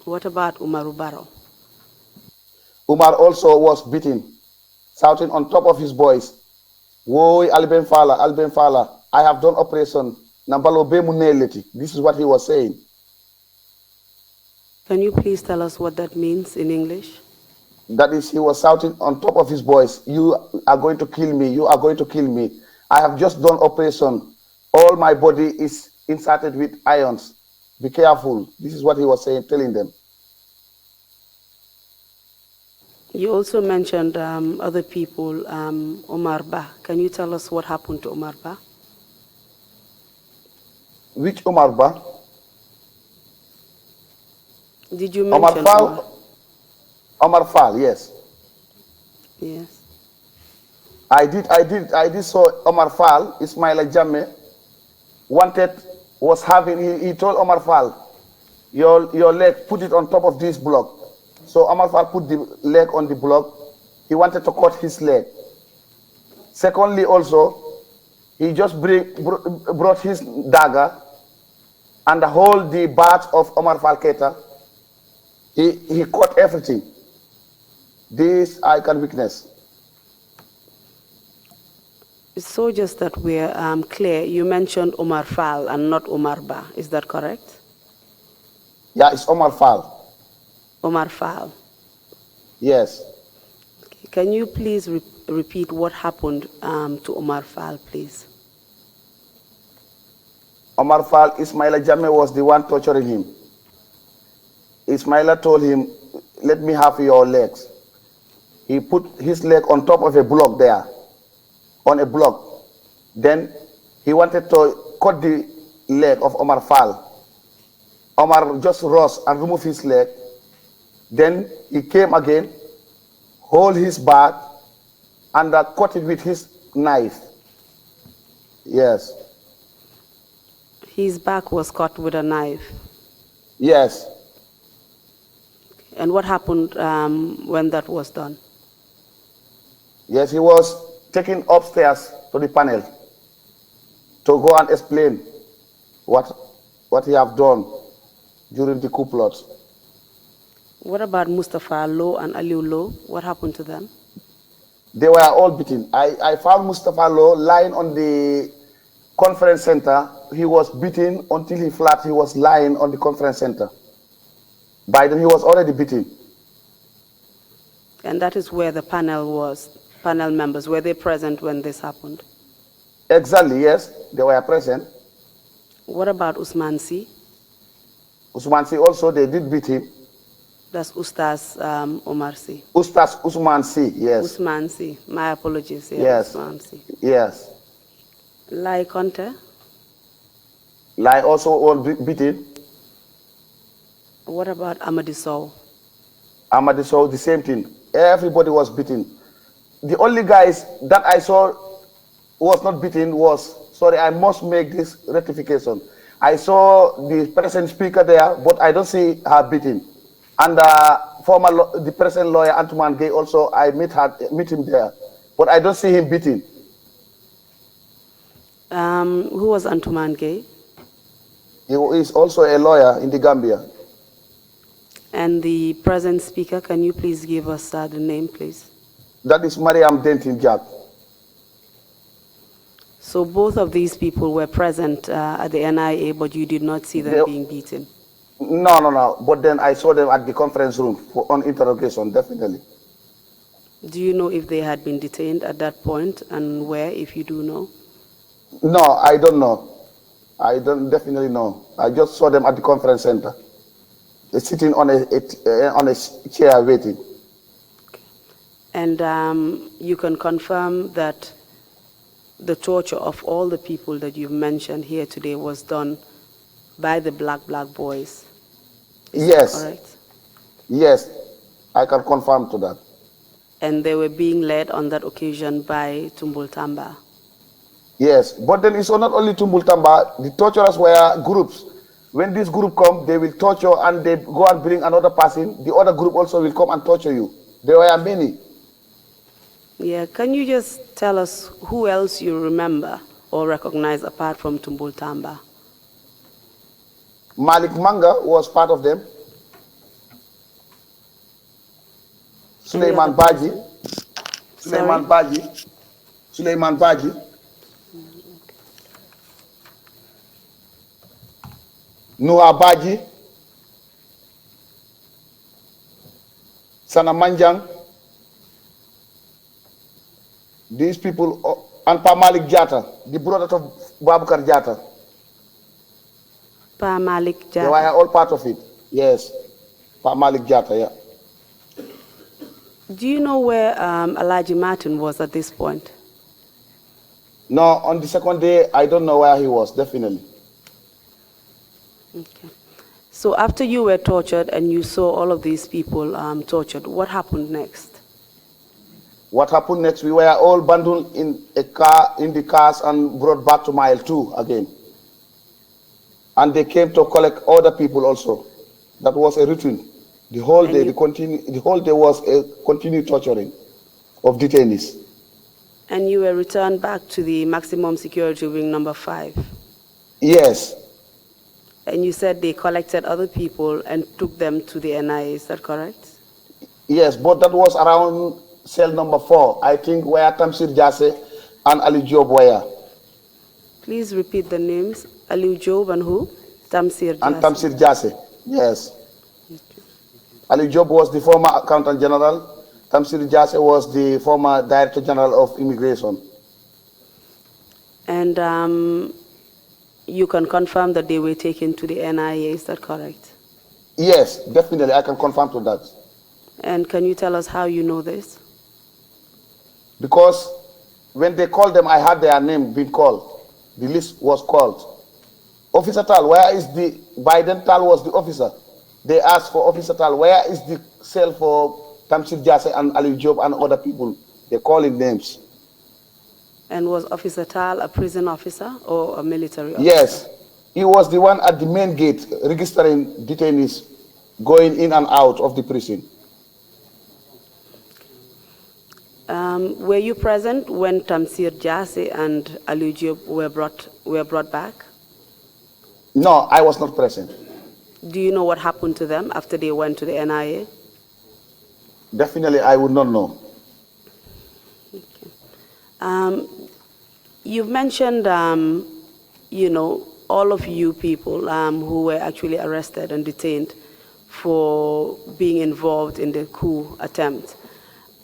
What about Umar Ubaro? Umar also was beaten, shouting on top of his voice, "Woy Alben Fala, I have done operation. Nambalo be muneleti." This is what he was saying. Can you please tell us what that means in English? That is, he was shouting on top of his voice, "You are going to kill me, you are going to kill me. I have just done operation. All my body is inserted with irons. Be careful." This is what he was saying, telling them. You also mentioned other people, Omar Ba. Can you tell us what happened to Omar Ba? Which Omar Ba? Did you mention Omar? Omar Fall, yes. Yes. I did saw Omar Fall, Ismaila Jammeh, he told Omar Fall, your leg, put it on top of this block. So Omar Fall put the leg on the block. He wanted to cut his leg. Secondly, also, he just brought his dagger and hold the bat of Omar Fall Keita. He cut everything. This I can witness. So just that we're clear, you mentioned Omar Fall and not Omar Ba. Is that correct? Yeah, it's Omar Fall. Omar Fall. Yes. Okay. Can you please repeat what happened to Omar Fall, please? Omar Fall, Ismaila Jammeh was the one torturing him. Ismaila told him, "Let me have your legs." He put his leg on top of a block there, on a block. Then he wanted to cut the leg of Omar Fall. Omar just rose and removed his leg. Then he came again, hold his back, and cut it with his knife. Yes. His back was cut with a knife. Yes. And what happened when that was done? Yes, he was taken upstairs to the panel to go and explain what he have done during the coup plot. What about Mustafa Low and Aliu Low? What happened to them? They were all beaten. I found Mustafa Low lying on the conference center. He was beaten until he flat. He was lying on the conference center. By then, he was already beaten. And that is where the panel was. Panel members, were they present when this happened? Exactly, yes. They were present. What about Usman C? Usman C also, they did beat him. That's Ustaz Omar C. Ustaz Usman C, yes. Usman C. My apologies. Yeah, Yes. Usman C. Yes. Lai Conte? Lai also all beaten. What about Amadi Sow? Amadi Sow, the same thing. Everybody was beaten. The only guys that I saw was not beaten was, sorry, I must make this rectification. I saw the present speaker there, but I don't see her beaten. And the present lawyer, Antuman Gay, also, I meet him there. But I don't see him beaten. Who was Antuman Gay? He is also a lawyer in the Gambia. And the present speaker, can you please give us the name, please? That is Mariam Dentin Jack. So both of these people were present at the NIA, but you did not see them being beaten? No. But then I saw them at the conference room on interrogation, definitely. Do you know if they had been detained at that point and where, if you do know? No, I don't know. I don't definitely know. I just saw them at the conference center. They're sitting on a chair waiting. And you can confirm that the torture of all the people that you've mentioned here today was done by the black boys? Is yes. that correct? Yes, I can confirm to that. And they were being led on that occasion by Tumbul Tamba? Yes, but then it's not only Tumbul Tamba. The torturers were groups. When this group come, they will torture and they go and bring another person. The other group also will come and torture you. There were many. Yeah, can you just tell us who else you remember or recognize apart from Tumbul Tamba? Malik Manga was part of them. Suleiman Baji. Suleiman Baji. Suleiman Baji. Noah Baji. Sana Manjang. These people, and Pa Malik Jata, the brother of Babukar Jata. Pa Malik Jata. They were all part of it. Yes. Pa Malik Jata, yeah. Do you know where Alaji Martin was at this point? No, on the second day, I don't know where he was, definitely. Okay. So after you were tortured and you saw all of these people tortured, what happened next? What happened next? We were all bundled in the cars and brought back to Mile 2 again. And they came to collect other people also. That was a routine. The whole day, the whole day was a continued torturing of detainees. And you were returned back to the maximum security wing number 5? Yes. And you said they collected other people and took them to the NIA, is that correct? Yes, but that was around cell number 4, I think, where Tamsir Jase and Ali Job were. Please repeat the names. Ali Job and who? Tamsir Jase. And Tamsir Jase, yes. Ali Job was the former Accountant General. Tamsir Jase was the former Director General of Immigration. And you can confirm that they were taken to the NIA, is that correct? Yes, definitely, I can confirm to that. And can you tell us how you know this? Because when they called them, I had their name being called. The list was called. Officer Tal, where is the, Biden Tal was the officer. They asked for Officer Tal, where is the cell for Tamsir Jase and Ali Job and other people? They call in names. And was Officer Tal a prison officer or a military officer? Yes, he was the one at the main gate registering detainees going in and out of the prison. Were you present when Tamsir Jase and Ali Job were brought back? No, I was not present. Do you know what happened to them after they went to the NIA? Definitely, I would not know. You've mentioned, you know, all of you people who were actually arrested and detained for being involved in the coup attempt.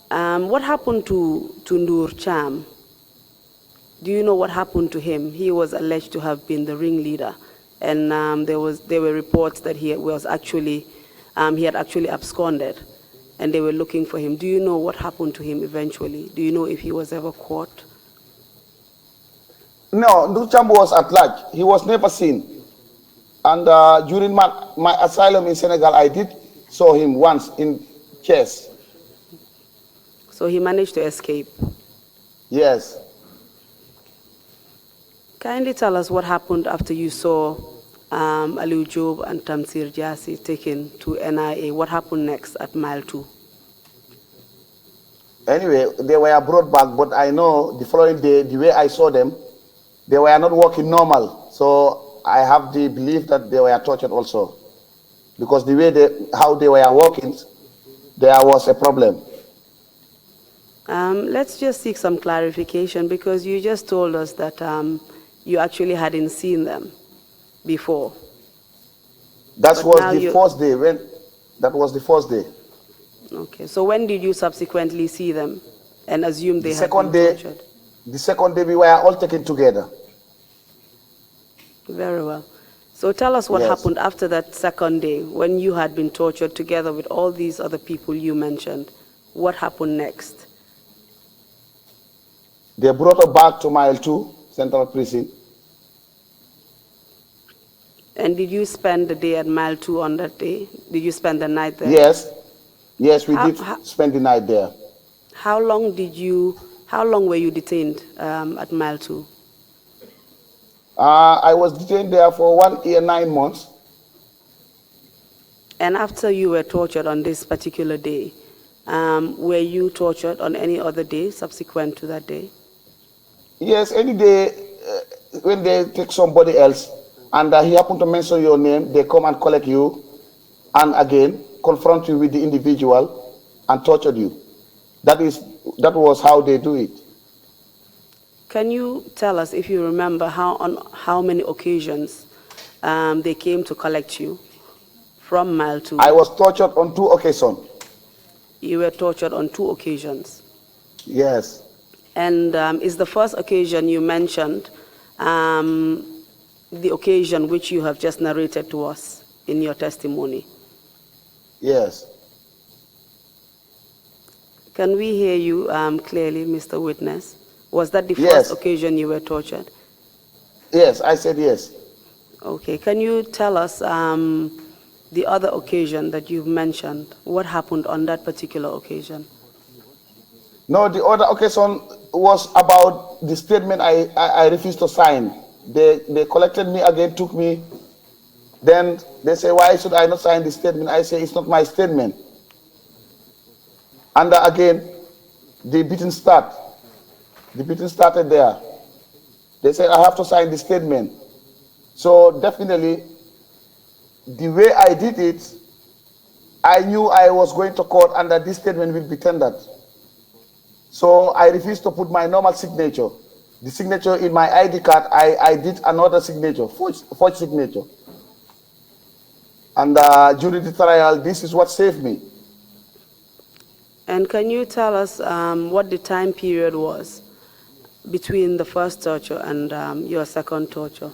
What happened to Nur Cham? Do you know what happened to him? He was alleged to have been the ringleader, and there were reports that he had actually absconded, and they were looking for him. Do you know what happened to him eventually? Do you know if he was ever caught? No, Nduchambu was at large. He was never seen. And during my asylum in Senegal, I did saw him once in Chess. So he managed to escape? Yes. Kindly tell us what happened after you saw Aliou Job and Tamsir Jassi taken to NIA. What happened next at Mile 2? Anyway, they were brought back, but I know the following day, the way I saw them, they were not working normal. So I have the belief that they were tortured also. Because the way how they were working, there was a problem. Let's just seek some clarification, because you just told us that you actually hadn't seen them before. That was the first day. That was the first day. Okay, so when did you subsequently see them and assume they had been tortured? The second day we were all taken together. Very well. So tell us what happened after that second day when you had been tortured together with all these other people you mentioned. What happened next? They brought us back to Mile 2, Central Prison. And did you spend the day at Mile 2 on that day? Did you spend the night there? Yes. Yes, we did spend the night there. How long were you detained at Mile 2? I was detained there for 1 year, 9 months. And after you were tortured on this particular day, were you tortured on any other day subsequent to that day? Yes, any day when they take somebody else and he happened to mention your name, they come and collect you and again confront you with the individual and torture you. That was how they do it. Can you tell us, if you remember, on how many occasions they came to collect you from Mile 2? I was tortured on 2 occasions. You were tortured on 2 occasions? Yes. And is the first occasion you mentioned the occasion which you have just narrated to us in your testimony? Yes. Can we hear you clearly, Mr. Witness? Was that the first occasion you were tortured? Yes, I said yes. Okay. Can you tell us the other occasion that you've mentioned? What happened on that particular occasion? No, the other occasion was about the statement I refused to sign. They collected me again, took me. Then they say, why should I not sign the statement? I say, it's not my statement. And again, the beating started. The beating started there. They said, I have to sign the statement. So definitely, the way I did it, I knew I was going to court and that this statement will be tendered. So I refused to put my normal signature. The signature in my ID card, I did another signature, forged signature. And during the trial, this is what saved me. And can you tell us what the time period was between the first torture and your second torture?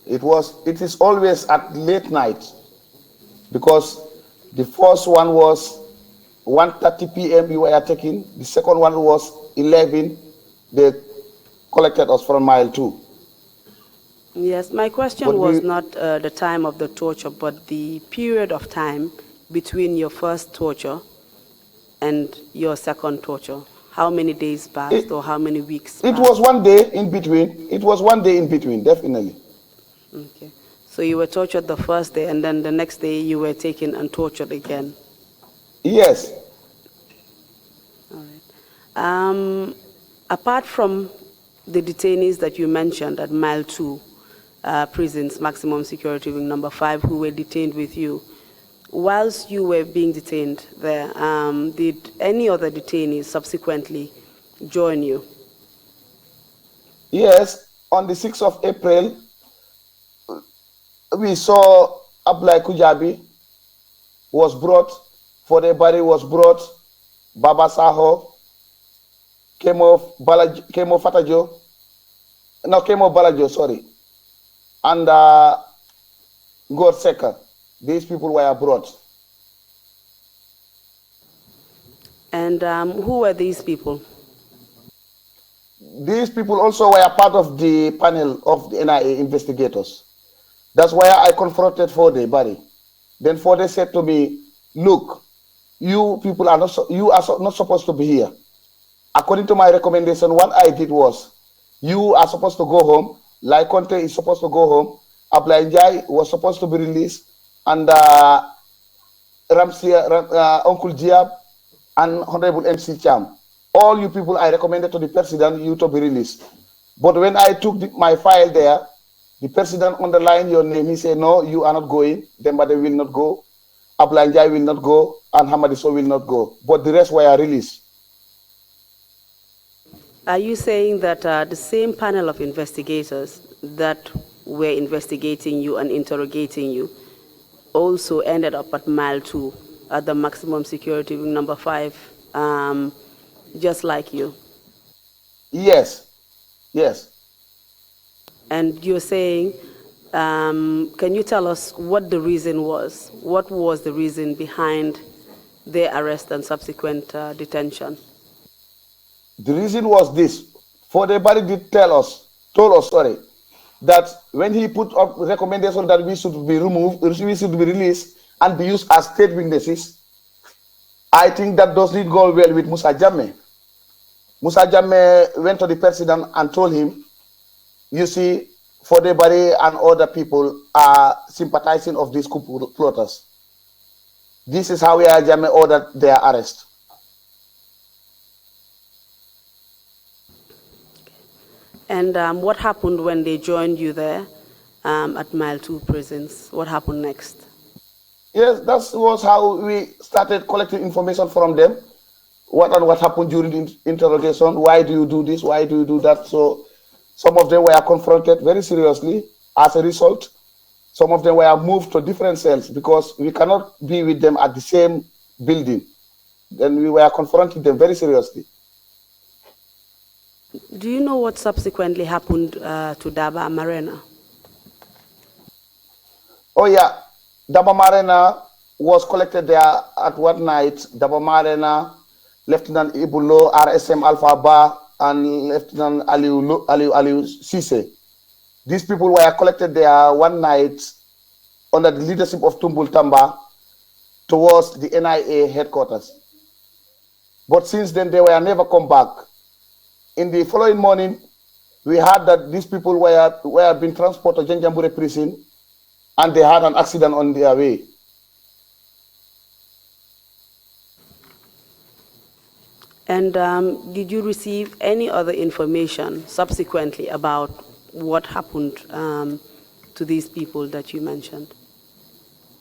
It is always at late night, because the first one was 1:30 p.m. we were taken. The second one was 11. They collected us from Mile 2. Yes, my question was not the time of the torture, but the period of time between your first torture and your second torture. How many days passed or how many weeks passed? It was 1 day in between. It was 1 day in between, definitely. Okay. So you were tortured the first day, and then the next day you were taken and tortured again? Yes. All right. Apart from the detainees that you mentioned at Mile 2, prisons, maximum security wing number 5, who were detained with you. Whilst you were being detained there, did any other detainees subsequently join you? Yes, on the 6th of April, we saw Ablai Kujabi was brought, Fodebari was brought, Baba Saho, Kemo Fatajo, no, Kemo Balajo, sorry, and God Seka. These people were brought. And who were these people? These people also were part of the panel of the NIA investigators. That's why I confronted Fode Barry. Then Fode said to me, "Look, you people are not not supposed to be here. According to my recommendation, what I did was, you are supposed to go home. Lai Conte is supposed to go home. Ablai Njai was supposed to be released, and Uncle Diab and Honorable MC Cham. All you people, I recommended to the president you to be released. But when I took my file there, the president underlined your name. He said, no, you are not going. Dembade will not go. Ablai Njai will not go. And Hamadiso will not go. But the rest were released. Are you saying that the same panel of investigators that were investigating you and interrogating you also ended up at Mile 2 at the maximum security wing number 5, just like you? Yes, yes. And you're saying, can you tell us what the reason was? What was the reason behind their arrest and subsequent detention? The reason was this. Fodebari did told us, that when he put up recommendation that we should be removed, we should be released and be used as state witnesses, I think that does not go well with Musa Jammeh. Musa Jammeh went to the president and told him, you see, Fodebari and other people are sympathizing of these coup plotters. This is how Yahya Jammeh ordered their arrest. And what happened when they joined you there at Mile 2 prisons? What happened next? Yes, that was how we started collecting information from them. What happened during the interrogation? Why do you do this? Why do you do that? So some of them were confronted very seriously. As a result, some of them were moved to different cells because we cannot be with them at the same building. Then we were confronting them very seriously. Do you know what subsequently happened to Daba Marena? Oh yeah, Daba Marena was collected there at one night. Daba Marena, Lieutenant Ibulo, RSM Alpha Ba, and Lieutenant Aliu Sise. These people were collected there one night under the leadership of Tumbul Tamba towards the NIA headquarters. But since then, they were never come back. In the following morning, we heard that these people were being transported to Janjambure prison and they had an accident on their way. And did you receive any other information subsequently about what happened to these people that you mentioned?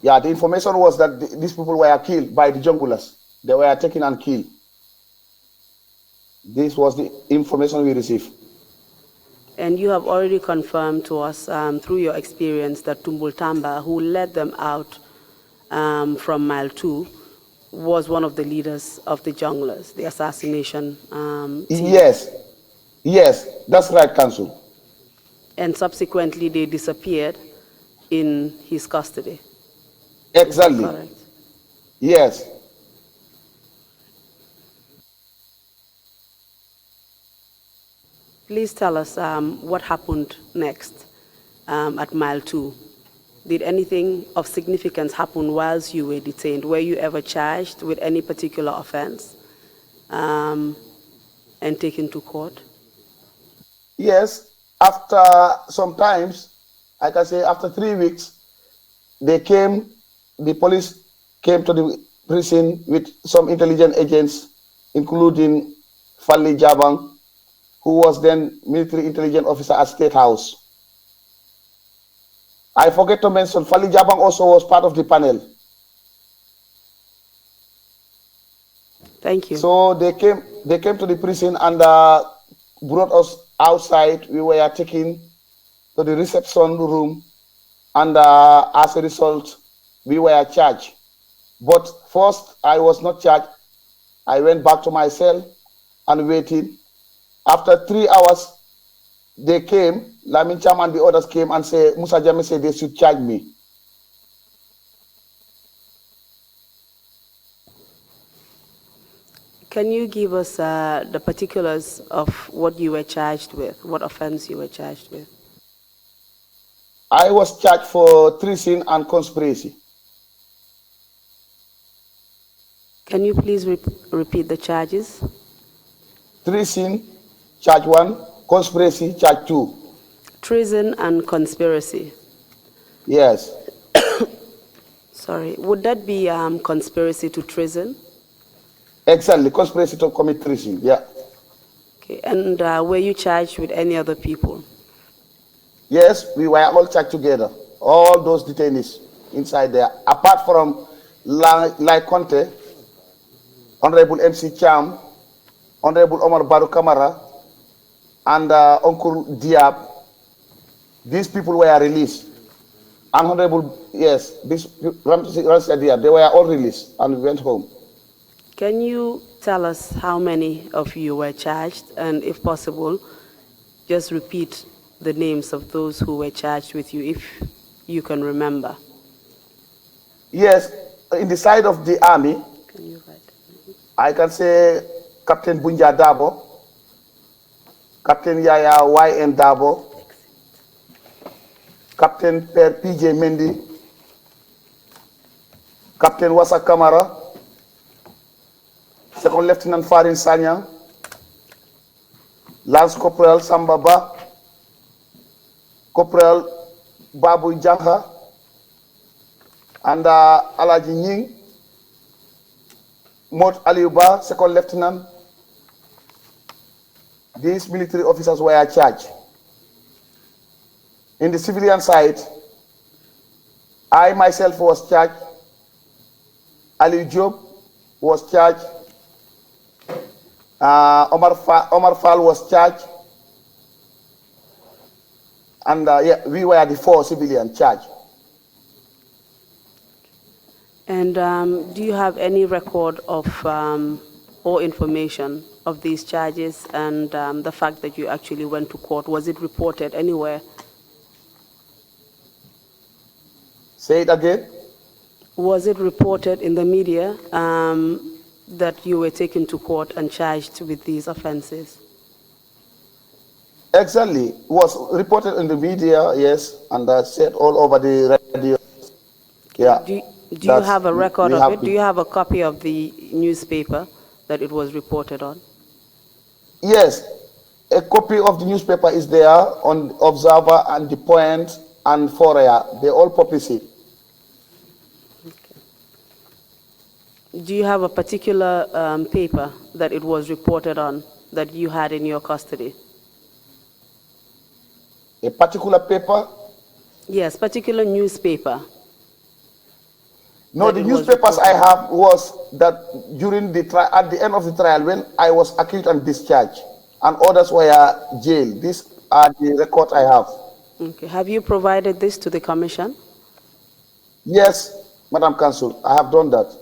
Yeah, the information was that these people were killed by the junglers. They were taken and killed. This was the information we received. And you have already confirmed to us through your experience that Tumbul Tamba, who led them out from Mile 2, was one of the leaders of the junglers, the assassination team. Yes, that's right, Council. And subsequently they disappeared in his custody. Exactly. Correct. Yes. Please tell us what happened next at Mile 2. Did anything of significance happen whilst you were detained? Were you ever charged with any particular offense and taken to court? Yes. After sometimes, I can say after 3 weeks, the police came to the prison with some intelligence agents, including Fali Jabang, who was then military intelligence officer at State House. I forget to mention, Fali Jabang also was part of the panel. Thank you. So they came to the prison and brought us outside. We were taken to the reception room, and as a result, we were charged. But first, I was not charged. I went back to my cell and waited. After 3 hours, they came, Lamin Cham and the others came and said, Musa Jame said they should charge me. Can you give us the particulars of what you were charged with, what offense you were charged with? I was charged for treason and conspiracy. Can you please repeat the charges? Treason, charge 1, conspiracy, charge 2. Treason and conspiracy. Yes. Sorry, would that be conspiracy to treason? Exactly, conspiracy to commit treason, yeah. Okay, and were you charged with any other people? Yes, we were all charged together, all those detainees inside there, apart from Lai Conte, Honorable MC Cham, Honorable Omar Baru Kamara, and Uncle Diab. These people were released. And Honorable, yes, this Ramsey Diab, they were all released and we went home. Can you tell us how many of you were charged, and if possible, just repeat the names of those who were charged with you, if you can remember? Yes, in the side of the army, Can you write? I can say Captain Bunja Dabo, Captain Yaya Y.N. Dabo, Captain Per P.J. Mendy, Captain Wasa Kamara, Second Lieutenant Farin Sanyang, Lance Corporal Sambaba, Corporal Babu Jangha, and Alaji Nying, Mot Aliuba, Second Lieutenant. These military officers were charged. In the civilian side, I myself was charged, Ali Job was charged, Omar Fall was charged, and yeah, we were the 4 civilian charged. And do you have any record of or information of these charges and the fact that you actually went to court? Was it reported anywhere? Say it again. Was it reported in the media that you were taken to court and charged with these offenses? Exactly. It was reported in the media, yes, and said all over the radio. Yeah. Do you have a record of it? Do you have a copy of the newspaper that it was reported on? Yes. A copy of the newspaper is there on Observer and The Point and Foria. They all publish it. Do you have a particular paper that it was reported on that you had in your custody? A particular paper? Yes, particular newspaper. No, the newspapers I have was that during the trial, at the end of the trial, when I was accused and discharged, and others were jailed. These are the records I have. Okay. Have you provided this to the commission? Yes, Madam Counsel, I have done that.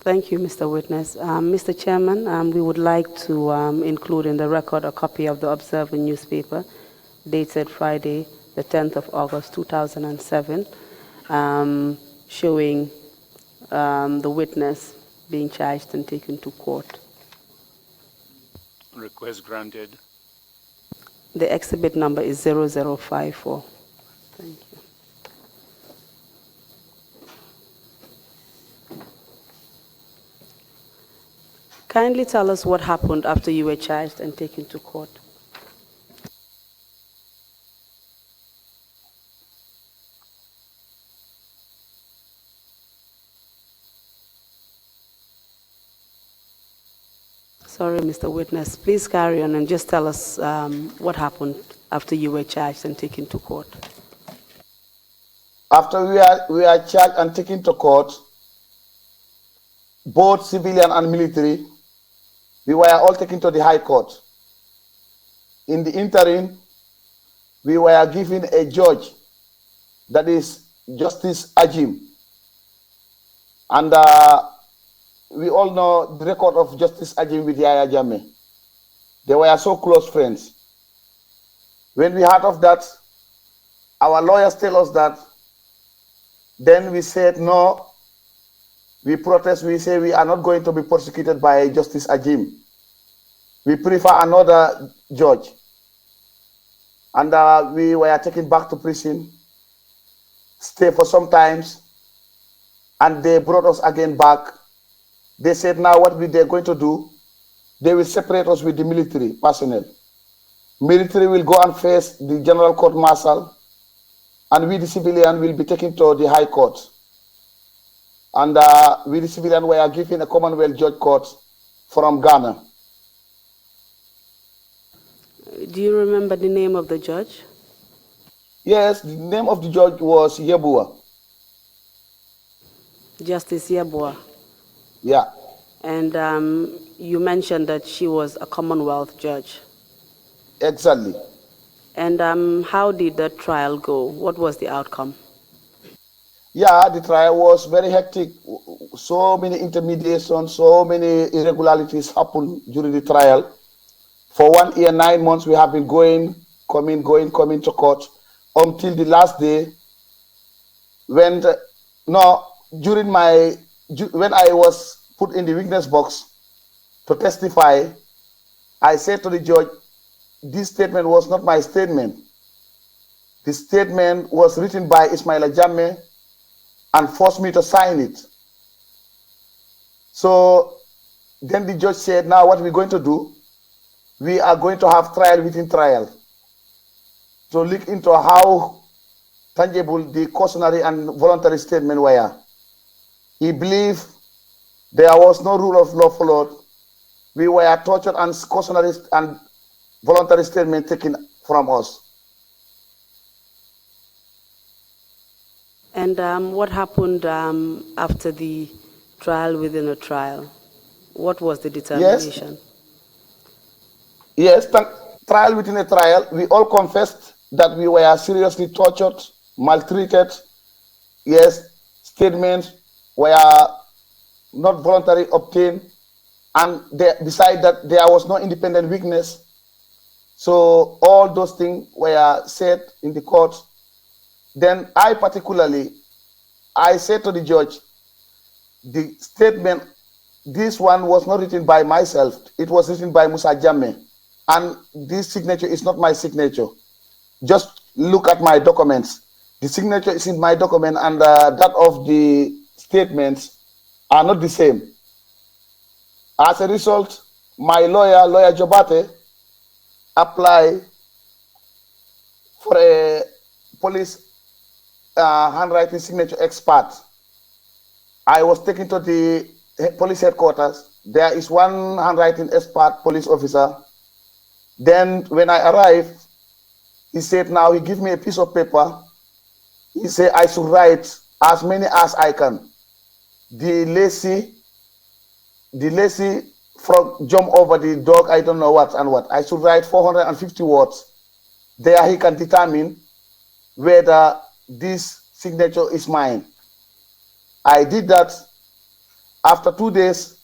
Thank you, Mr. Witness. Mr. Chairman, we would like to include in the record a copy of the Observer newspaper dated Friday, the 10th of August, 2007, showing the witness being charged and taken to court. Request granted. The exhibit number is 0054. Thank you. Kindly tell us what happened after you were charged and taken to court. Sorry, Mr. Witness. Please carry on and just tell us what happened after you were charged and taken to court. After we are charged and taken to court, both civilian and military, we were all taken to the High Court. In the interim, we were given a judge, that is Justice Ajim. And we all know the record of Justice Ajim with Yaya Jammeh. They were so close friends. When we heard of that, our lawyers tell us that, then we said, no, we protest, we say we are not going to be prosecuted by Justice Ajim. We prefer another judge. And we were taken back to prison, stay for some times, and they brought us again back. They said now what they're going to do, they will separate us with the military personnel. Military will go and face the General Court Martial, and we the civilian will be taken to the High Court. And we the civilian were given a Commonwealth Judge Court from Ghana. Do you remember the name of the judge? Yes, the name of the judge was Yebua. Justice Yebua. Yeah. And you mentioned that she was a Commonwealth judge. Exactly. And how did the trial go? What was the outcome? Yeah, the trial was very hectic. So many intermediations, so many irregularities happened during the trial. For 1 year, 9 months, we have been coming to court until the last day when when I was put in the witness box to testify, I said to the judge, this statement was not my statement. The statement was written by Ismaila Jammeh and forced me to sign it. So then the judge said, now what we're going to do, we are going to have trial within trial to look into how tangible the cautionary and voluntary statement were. He believed there was no rule of law followed. We were tortured and cautionary and voluntary statement taken from us. And what happened after the trial within a trial? What was the determination? Yes, trial within a trial, we all confessed that we were seriously tortured, maltreated. Yes, statements were not voluntarily obtained, and beside that, there was no independent witness. So all those things were said in the court. Then I said to the judge, the statement, this one was not written by myself, it was written by Musa Jammeh. And this signature is not my signature. Just look at my documents. The signature is in my document, and that of the statements are not the same. As a result, my lawyer Jobate, applied for a police handwriting signature expert. I was taken to the police headquarters. There is one handwriting expert police officer. Then when I arrived, he said, now he gave me a piece of paper. He said I should write as many as I can. The lazy frog jump over the dog, I don't know what and what. I should write 450 words. There he can determine whether this signature is mine. I did that. After 2 days,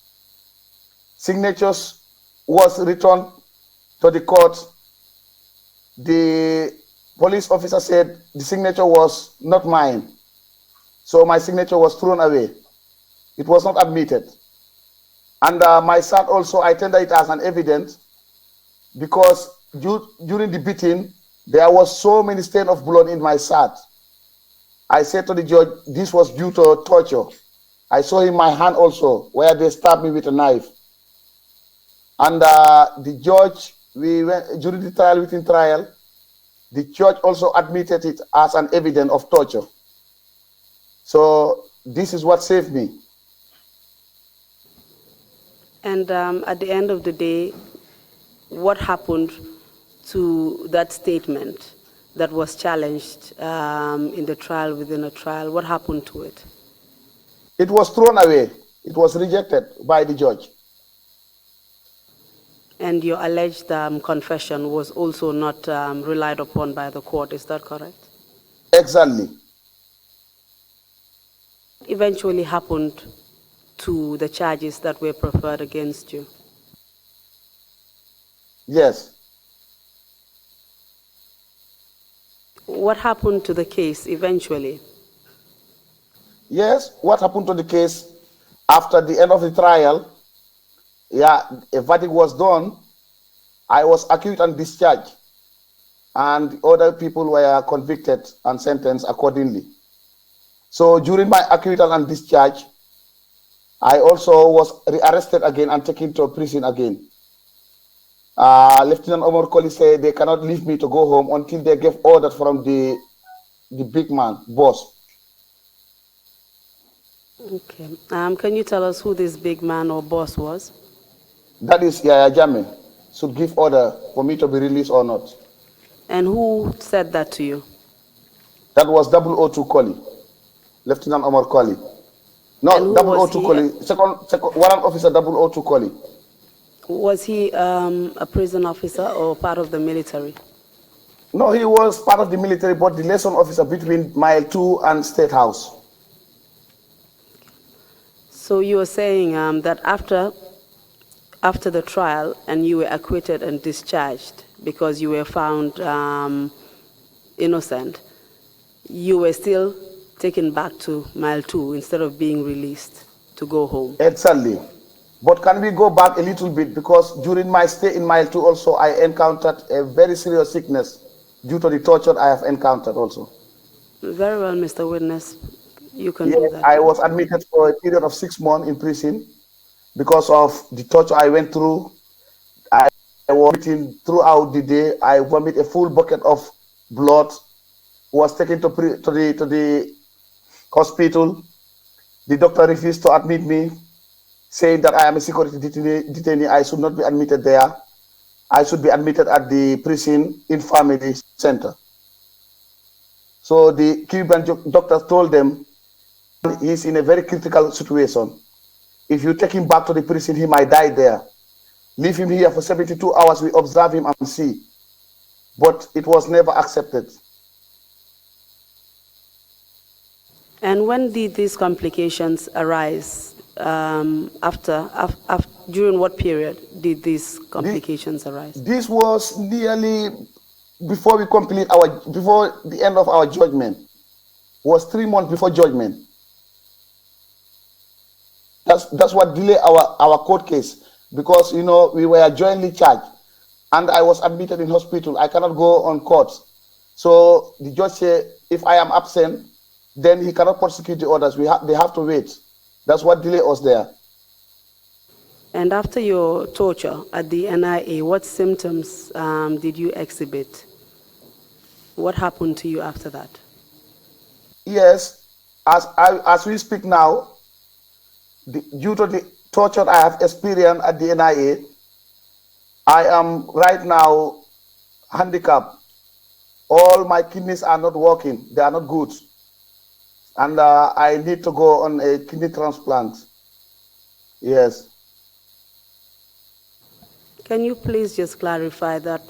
signatures was returned to the court. The police officer said the signature was not mine. So my signature was thrown away. It was not admitted. And my cert also, I tendered it as an evidence because during the beating, there was so many stains of blood in my cert. I said to the judge, this was due to torture. I saw in my hand also where they stabbed me with a knife. And the judge, we went during the trial within trial, the judge also admitted it as an evidence of torture. So this is what saved me. And at the end of the day, what happened to that statement that was challenged in the trial within a trial. What happened to it? It was thrown away. It was rejected by the judge. And your alleged confession was also not relied upon by the court, is that correct? Exactly. What eventually happened to the charges that were preferred against you? Yes. What happened to the case eventually? Yes, what happened to the case after the end of the trial? Yeah, a verdict was done. I was accused and discharged, and other people were convicted and sentenced accordingly. So during my acquittal and discharge, I also was rearrested again and taken to prison again. Lieutenant Omar Koli said they cannot leave me to go home until they give order from the big man, boss. Okay. Can you tell us who this big man or boss was? That is Yaya Jammeh should give order for me to be released or not. And who said that to you? That was 002 Koli, Lieutenant Omar Koli. No, 002 Koli, second warrant officer 002 Koli. Was he a prison officer or part of the military? No, he was part of the military, but the liaison officer between Mile 2 and State House. So you were saying that after the trial and you were acquitted and discharged because you were found innocent, you were still taken back to Mile 2 instead of being released to go home? Exactly. But can we go back a little bit, because during my stay in Mile 2 also I encountered a very serious sickness due to the torture I have encountered also. Very well, Mr. Witness. You can do that. I was admitted for a period of 6 months in prison because of the torture I went through. I was vomiting throughout the day. I vomit a full bucket of blood. Was taken to the hospital. The doctor refused to admit me, saying that I am a security detainee. I should not be admitted there. I should be admitted at the prison infirmary center. So the Cuban doctors told them he's in a very critical situation. If you take him back to the prison, he might die there. Leave him here for 72 hours, we observe him and see. But it was never accepted. And when did these complications arise? During what period did these complications arise? This was nearly before the end of our judgment. Was 3 months before judgment. That's what delayed our court case, because we were jointly charged, and I was admitted in hospital. I cannot go on court. So the judge said if I am absent, then he cannot prosecute the others. They have to wait. That's what delayed us there. And after your torture at the NIA, what symptoms did you exhibit? What happened to you after that? Yes, as we speak now, due to the torture I have experienced at the NIA, I am right now handicapped. All my kidneys are not working. They are not good. And I need to go on a kidney transplant. Yes. Can you please just clarify that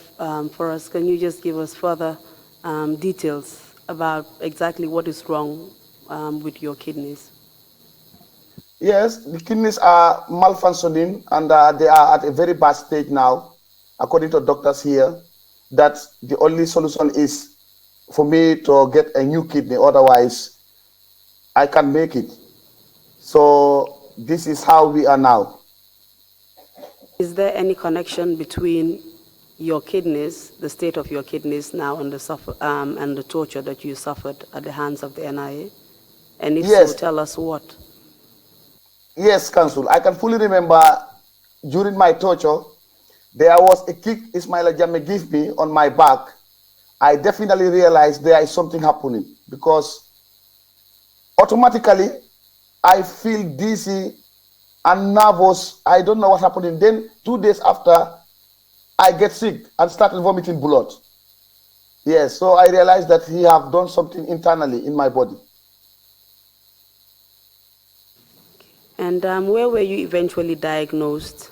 for us? Can you just give us further details about exactly what is wrong with your kidneys? Yes, the kidneys are malfunctioning, and they are at a very bad stage now, according to doctors here, that the only solution is for me to get a new kidney, otherwise I can't make it. So this is how we are now. Is there any connection between your kidneys, the state of your kidneys now, and the torture that you suffered at the hands of the NIA? And if yes. so, tell us what. Yes, Counsel. I can fully remember during my torture, there was a kick Ismaila Jammeh gave me on my back. I definitely realized there is something happening, because automatically I feel dizzy and nervous. I don't know what's happening. Then 2 days after, I get sick and started vomiting blood. Yes, so I realized that he have done something internally in my body. And where were you eventually diagnosed?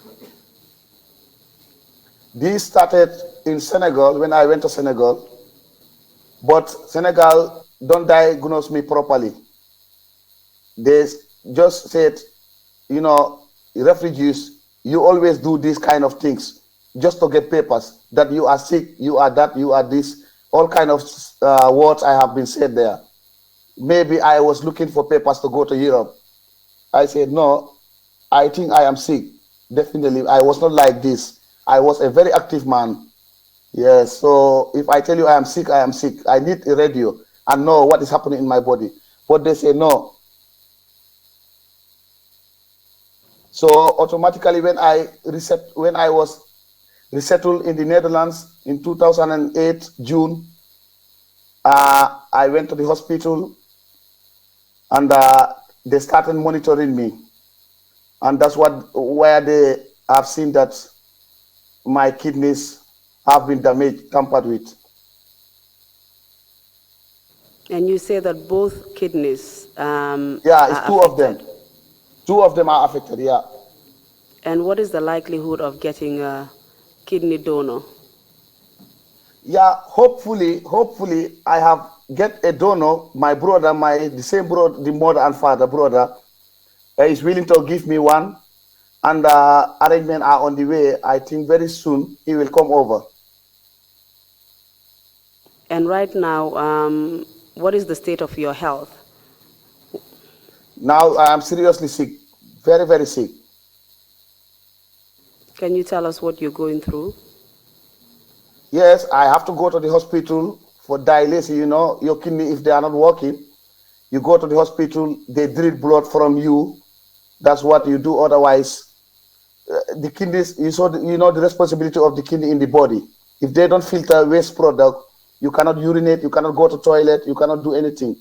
This started in Senegal when I went to Senegal, but Senegal don't diagnose me properly. They just said, you know, refugees, you always do these kind of things just to get papers, that you are sick, you are that, you are this, all kind of words I have been said there. Maybe I was looking for papers to go to Europe. I said, no, I think I am sick. Definitely, I was not like this. I was a very active man. Yes, so if I tell you I am sick, I am sick. I need a radio and know what is happening in my body. But they say no. So automatically when I was resettled in the Netherlands in 2008, June, I went to the hospital and they started monitoring me. And that's where they have seen that my kidneys have been damaged, tampered with. And you say that both kidneys yeah, it's are two affected. of them. Two of them are affected, yeah. And what is the likelihood of getting a kidney donor? Yeah, hopefully I have get a donor. My brother, the same brother, the mother and father brother, is willing to give me one, and arrangements are on the way. I think very soon he will come over. And right now, what is the state of your health? Now I am seriously sick, very, very sick. Can you tell us what you're going through? Yes, I have to go to the hospital for dialysis. You know, your kidney, if they are not working, you go to the hospital, they draw blood from you. That's what you do. Otherwise, the kidneys, you know the responsibility of the kidney in the body. If they don't filter waste product, you cannot urinate, you cannot go to toilet, you cannot do anything.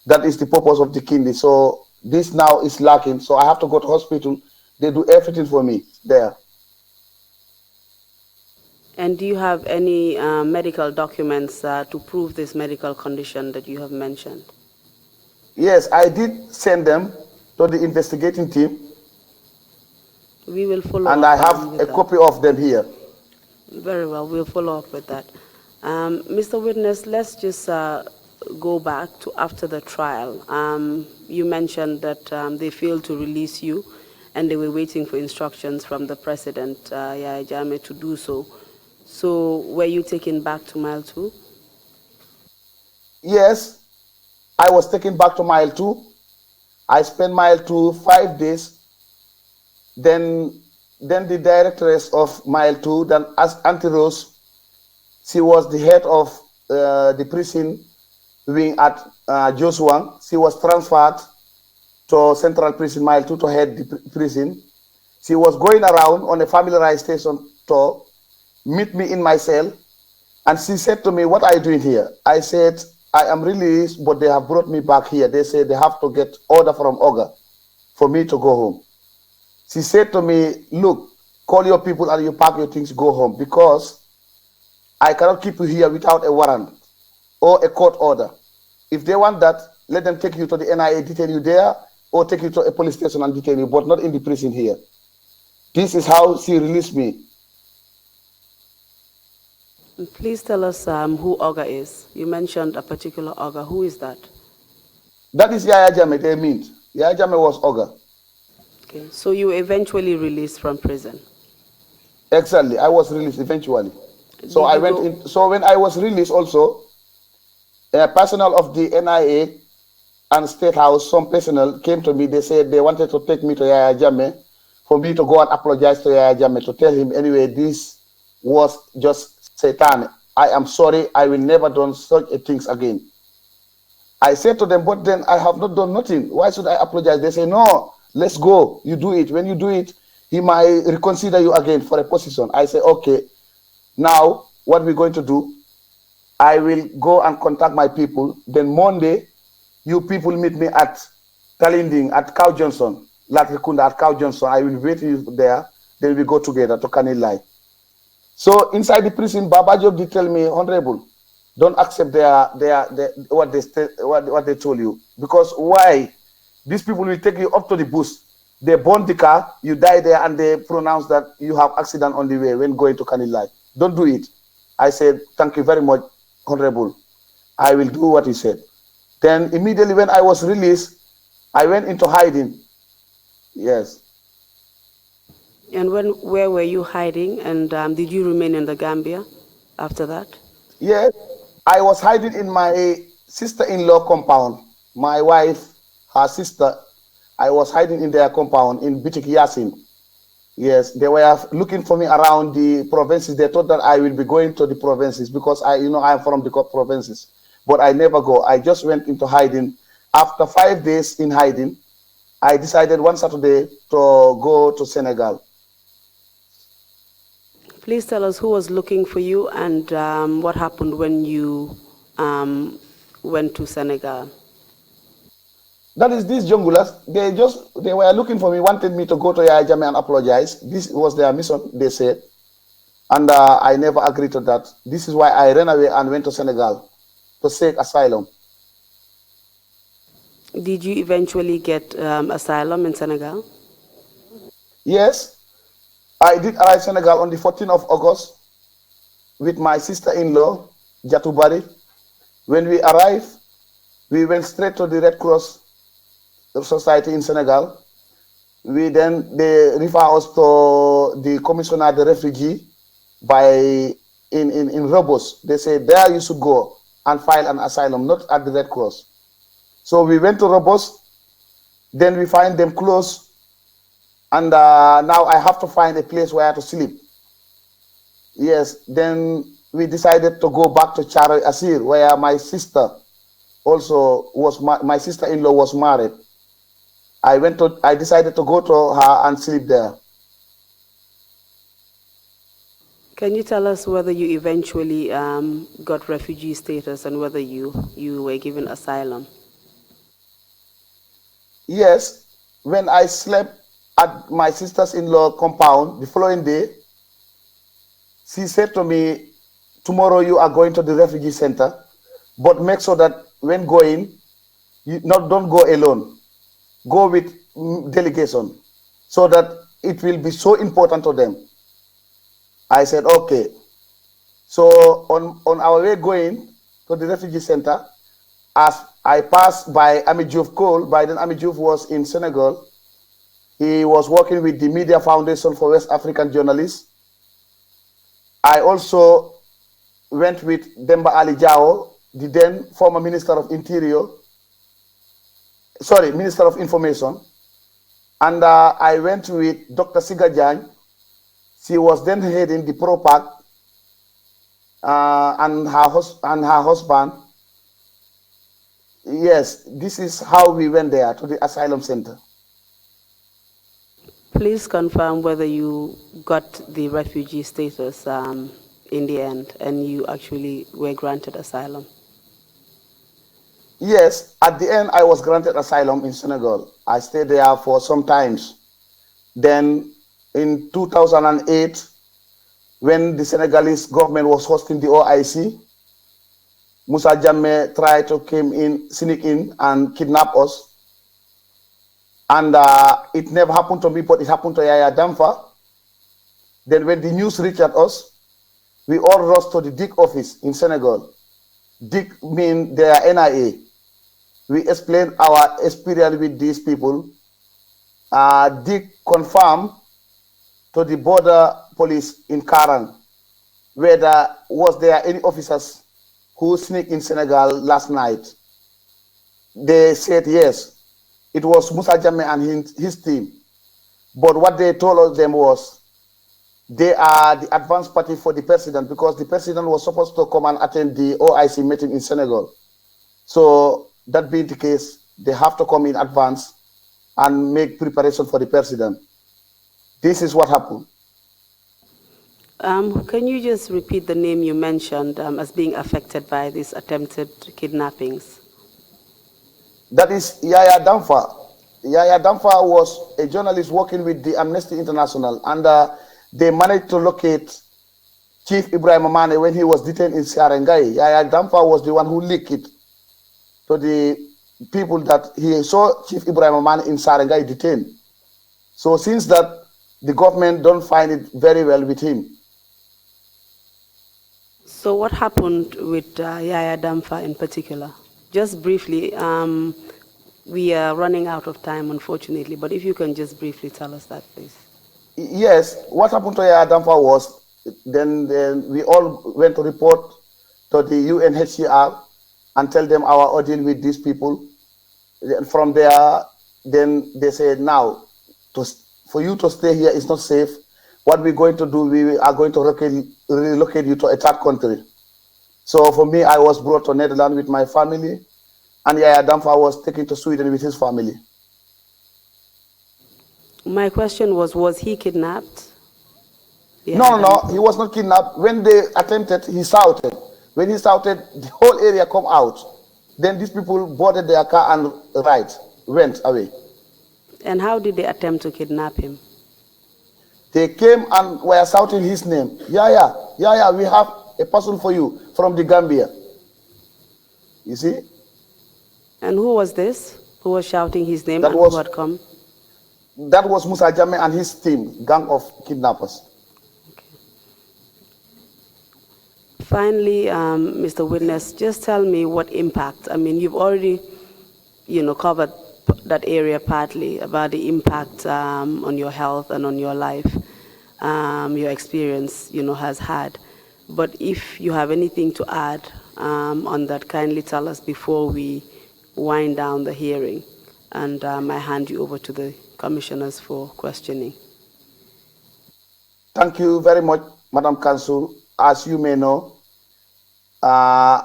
That is the purpose of the kidney. So this now is lacking. So I have to go to hospital. They do everything for me there. And do you have any medical documents to prove this medical condition that you have mentioned? Yes, I did send them to the investigating team. We will follow up. And I have a copy of them here. Very well, we'll follow up with that. Mr. Witness, let's just go back to after the trial. You mentioned that they failed to release you and they were waiting for instructions from the president, Yahya Jammeh, to do so. So were you taken back to Mile 2? Yes, I was taken back to Mile 2. I spent Mile 2 5 days. Then the directress of Mile 2, then as Auntie Rose, she was the head of the prison wing at Joshua. She was transferred to Central Prison Mile 2 to head the prison. She was going around on a familiarization tour, meet me in my cell, and she said to me, what are you doing here? I said, I am released, but they have brought me back here. They said they have to get order from Oga for me to go home. She said to me, look, call your people and you pack your things, go home, because I cannot keep you here without a warrant or a court order. If they want that, let them take you to the NIA, detain you there, or take you to a police station and detain you, but not in the prison here. This is how she released me. Please tell us who Oga is. You mentioned a particular Oga. Who is that? That is Yahya Jammeh, they mean. Yahya Jammeh was Oga. Okay, so you were eventually released from prison? Exactly, I was released eventually. So I went in. So when I was released also, personnel of the NIA and State House, some personnel came to me. They said they wanted to take me to Yahya Jammeh for me to go and apologize to Yahya Jammeh, to tell him, anyway, this was just Satan. I am sorry, I will never do such things again. I said to them, but then I have not done nothing. Why should I apologize? They say, no, let's go. You do it. When you do it, he might reconsider you again for a position. I say, okay, now what we're going to do, I will go and contact my people. Then Monday, you people meet me at Talinding, at Cow Johnson, Latrikunda at Cow Johnson. I will wait you there. Then we go together to Kanilai. So inside the prison, Baba Job did tell me, Honorable, don't accept what they told you. Because why? These people will take you up to the bush. They burn the car, you die there, and they pronounce that you have accident on the way when going to Kanilai. Don't do it. I said, thank you very much, Honorable. I will do what he said. Then immediately when I was released, I went into hiding. Yes. And where were you hiding? And did you remain in the Gambia after that? Yes, I was hiding in my sister-in-law compound. My wife, her sister, I was hiding in their compound in Bitik Yasin. Yes, they were looking for me around the provinces. They thought that I will be going to the provinces because I am from the provinces. But I never go. I just went into hiding. After 5 days in hiding, I decided one Saturday to go to Senegal. Please tell us who was looking for you and what happened when you went to Senegal. That is these junglers. They were looking for me, wanted me to go to Yaya Jammeh and apologize. This was their mission, they said. And I never agreed to that. This is why I ran away and went to Senegal to seek asylum. Did you eventually get asylum in Senegal? Yes. I did arrive in Senegal on the 14th of August with my sister-in-law, Jatubari. When we arrived, we went straight to the Red Cross Society in Senegal. They refer us to the Commissioner of the Refugee in Robos. They say there you should go and file an asylum, not at the Red Cross. So we went to Robos, then we find them closed, and now I have to find a place where to sleep. Yes, then we decided to go back to TRRC, where my sister also was, my sister-in-law was married. I decided to go to her and sleep there. Can you tell us whether you eventually got refugee status and whether you were given asylum? Yes, when I slept at my sister's-in-law compound the following day, she said to me, tomorrow you are going to the refugee center, but make sure that when going, don't go alone. Go with delegation so that it will be so important to them. I said, okay. So on our way going to the refugee center, as I passed by Ami Diouf Cole, by then Ami Diouf was in Senegal. He was working with the Media Foundation for West African Journalists. I also went with Demba Ali Jao, the then former Minister of Minister of Information. And I went with Dr. Siga Jan. She was then heading the ProPac and her husband. Yes, this is how we went there to the asylum center. Please confirm whether you got the refugee status in the end and you actually were granted asylum. Yes, at the end I was granted asylum in Senegal. I stayed there for some times. Then in 2008, when the Senegalese government was hosting the OIC, Musa Jammeh tried to sneak in and kidnap us. And it never happened to me, but it happened to Yaya Damfa. Then when the news reached us, we all rushed to the DIC office in Senegal. DIC means they are NIA. We explained our experience with these people. DIC confirmed to the border police in Karang whether was there any officers who sneaked in Senegal last night. They said yes, it was Musa Jammeh and his team. But what they told them was they are the advance party for the president because the president was supposed to come and attend the OIC meeting in Senegal. So that being the case, they have to come in advance and make preparation for the president. This is what happened. Can you just repeat the name you mentioned as being affected by these attempted kidnappings? That is Yaya Damfa. Yaya Damfa was a journalist working with the Amnesty International, and they managed to locate Chief Ibrahim Mane when he was detained in Sarangai. Yaya Damfa was the one who leaked it to the people that he saw Chief Ibrahim Mane in Sarangai detained. So since that, the government don't find it very well with him. So what happened with Yaya Damfa in particular? Just briefly, we are running out of time, unfortunately, but if you can just briefly tell us that, please. Yes, what happened to Yaya Damfa was, then we all went to report to the UNHCR and tell them our ordeal with these people. And from there, then they said, now, for you to stay here is not safe. What we're going to do, we are going to relocate you to a third country. So for me, I was brought to Netherlands with my family, and Yaya Damfa was taken to Sweden with his family. My question was he kidnapped? No, he was not kidnapped. When they attempted, he shouted. When he shouted, the whole area come out. Then these people boarded their car and went away. And how did they attempt to kidnap him? They came and were shouting his name. Yaya, Yaya, we have a person for you from the Gambia. You see? And who was this? Who was shouting his name That and was, who had come? That was Musa Jame and his team, gang of kidnappers. Okay. Finally, Mr. Witness, just tell me what impact. I mean, you've already, covered that area partly about the impact on your health and on your life, your experience, has had. But if you have anything to add on that, kindly tell us before we wind down the hearing. And I hand you over to the commissioners for questioning. Thank you very much, Madam Counsel. As you may know,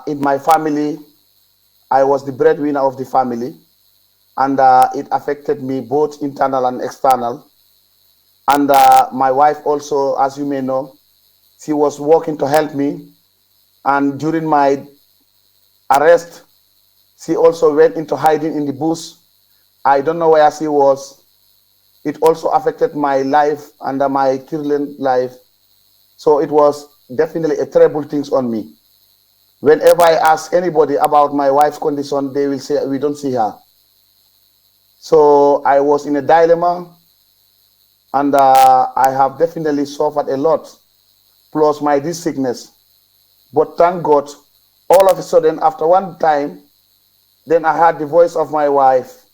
in my family, I was the breadwinner of the family, and it affected me both internal and external. And my wife also, as you may know, she was working to help me. And during my arrest, she also went into hiding in the bush. I don't know where she was. It also affected my life and my children's life. So it was definitely a terrible thing on me. Whenever I ask anybody about my wife's condition, they will say, we don't see her. So I was in a dilemma, and I have definitely suffered a lot, plus this sickness. But thank God, all of a sudden, after one time, then I heard the voice of my wife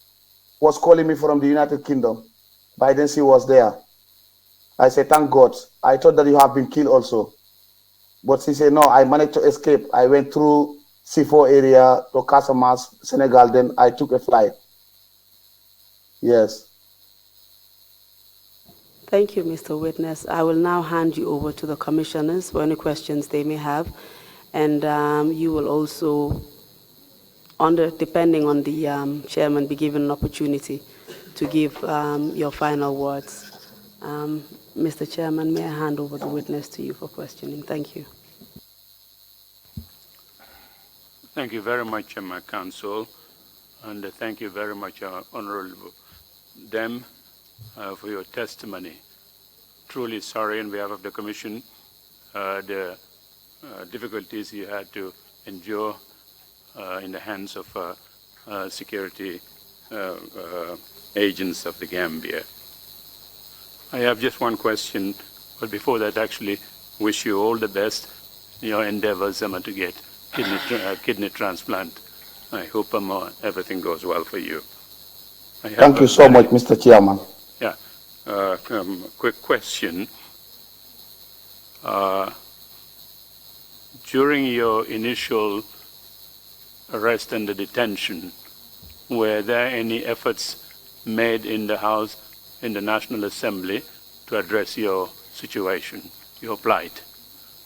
was calling me from the United Kingdom. By then she was there. I said, thank God. I thought that you have been killed also. But she said, no, I managed to escape. I went through C4 area to Casamance, Senegal. Then I took a flight. Yes. Thank you, Mr. Witness. I will now hand you over to the commissioners for any questions they may have. And you will also, depending on the chairman, be given an opportunity to give your final words. Mr. Chairman, may I hand over the witness to you for questioning? Thank you. Thank you very much, my counsel, and thank you very much, Honorable Dem, for your testimony. Truly sorry on behalf of the Commission, the difficulties you had to endure in the hands of security agents of the Gambia. I have just one question, but before that, actually, wish you all the best in your endeavors to get kidney transplant. I hope everything goes well for you. Thank you so much, Mr. Chairman. Yeah. Quick question. During your initial arrest and the detention, were there any efforts made in the House, in the National Assembly, to address your situation, your plight?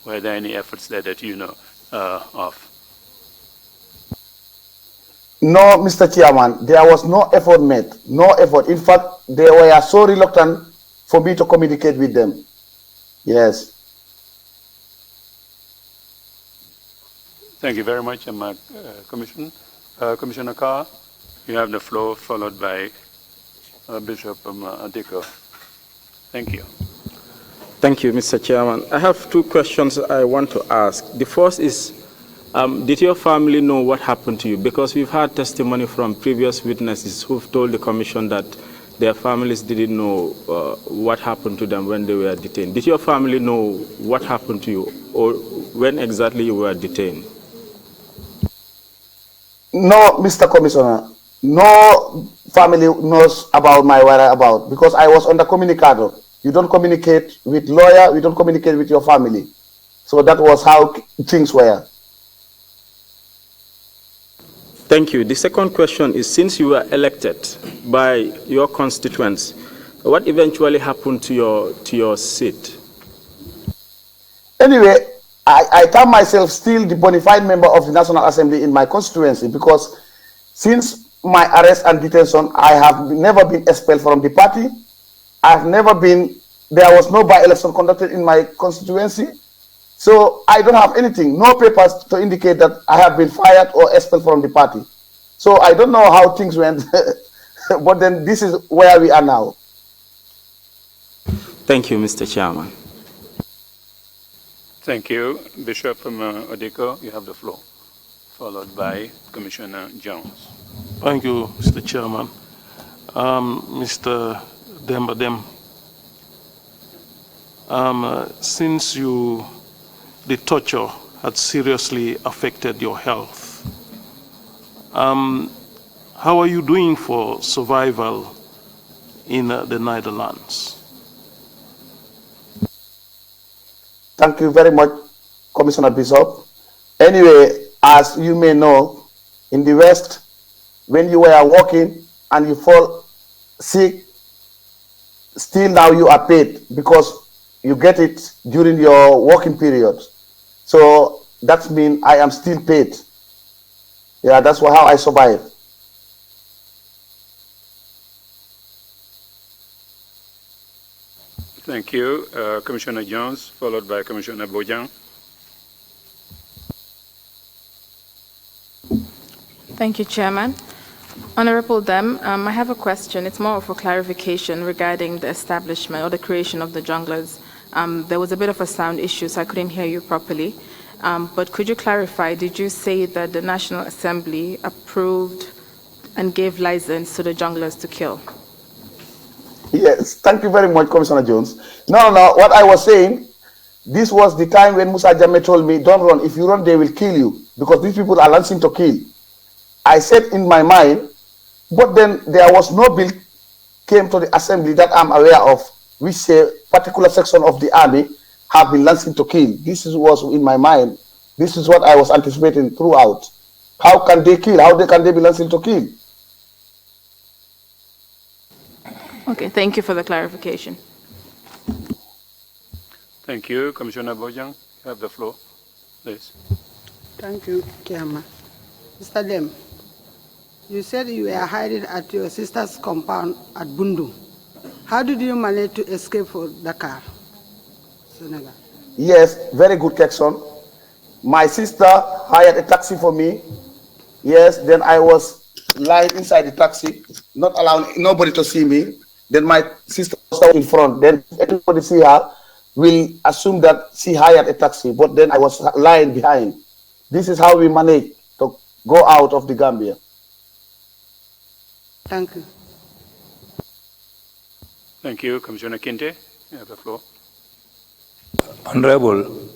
Were there any efforts there that you know of? No, Mr. Chairman, there was no effort made, no effort. In fact, they were so reluctant for me to communicate with them. Yes. Thank you very much, Commissioner Carr. You have the floor, followed by Bishop Adiko. Thank you. Thank you, Mr. Chairman. I have two questions I want to ask. The first is, did your family know what happened to you? Because we've had testimony from previous witnesses who've told the commission that their families didn't know what happened to them when they were detained. Did your family know what happened to you, or when exactly you were detained? No, Mr. Commissioner. No family knows about my whereabouts because I was on the communicado. You don't communicate with lawyer, you don't communicate with your family. So that was how things were. Thank you. The second question is, since you were elected by your constituents, what eventually happened to your seat? Anyway, I term myself still the bona fide member of the National Assembly in my constituency because since my arrest and detention, I have never been expelled from the party. I've never been, there was no by-election conducted in my constituency. So I don't have anything, no papers to indicate that I have been fired or expelled from the party. So I don't know how things went, but then this is where we are now. Thank you, Mr. Chairman. Thank you. Bishop Odiko, you have the floor, followed by Commissioner Jones. Thank you, Mr. Chairman. Mr. Dembadem, since the torture had seriously affected your health, how are you doing for survival in the Netherlands? Thank you very much, Commissioner Bishop. Anyway, as you may know, in the West, when you were walking and you fall sick, still now you are paid because you get it during your working period. So that means I am still paid. Yeah, that's how I survive. Thank you. Commissioner Jones, followed by Commissioner Bojang. Thank you, Chairman. Honorable Dem, I have a question. It's more of a clarification regarding the establishment or the creation of the junglers. There was a bit of a sound issue, so I couldn't hear you properly. But could you clarify, did you say that the National Assembly approved and gave license to the junglers to kill? Yes, thank you very much, Commissioner Jones. No, what I was saying, this was the time when Musa Jammeh told me, don't run. If you run, they will kill you because these people are launching to kill. I said in my mind, but then there was no bill came to the assembly that I'm aware of, which a particular section of the army have been launching to kill. This was in my mind. This is what I was anticipating throughout. How can they kill? How can they be launching to kill? Okay, thank you for the clarification. Thank you. Commissioner Bojang, you have the floor, please. Thank you, Chairman. Mr. Dem, you said you were hiding at your sister's compound at Bundu. How did you manage to escape for Dakar, Senegal? Yes, very good question. My sister hired a taxi for me. Yes, then I was lying inside the taxi, not allowing nobody to see me. Then my sister was in front. Then everybody see her will assume that she hired a taxi, but then I was lying behind. This is how we managed to go out of the Gambia. Thank you. Thank you. Commissioner Kinte, you have the floor. Honorable,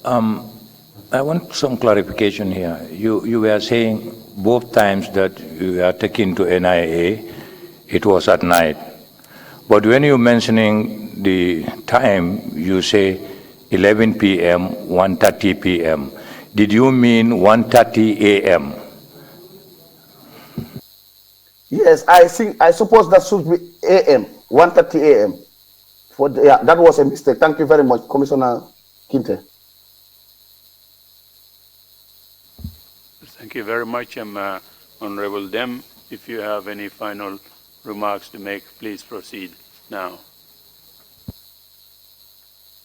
I want some clarification here. You were saying both times that you were taken to NIA, it was at night. But when you're mentioning the time, you say 11 p.m., 1:30 p.m. Did you mean 1:30 a.m.? Yes, I suppose that should be a.m., 1:30 a.m. Yeah, that was a mistake. Thank you very much, Commissioner Kinte. Thank you very much, Honorable Dem. If you have any final remarks to make, please proceed now.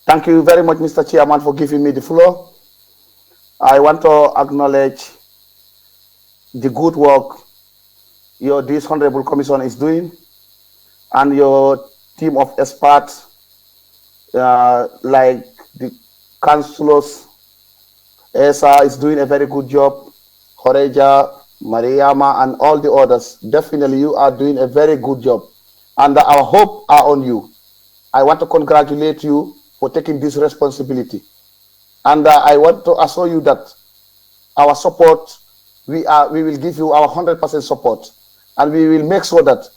Thank you very much, Mr. Chairman, for giving me the floor. I want to acknowledge the good work this Honorable Commission is doing and your team of experts like the councillors. Esa is doing a very good job. Horeja, Mariama, and all the others. Definitely, you are doing a very good job. And our hope are on you. I want to congratulate you for taking this responsibility. And I want to assure you that our support, we will give you our 100% support. And we will make sure that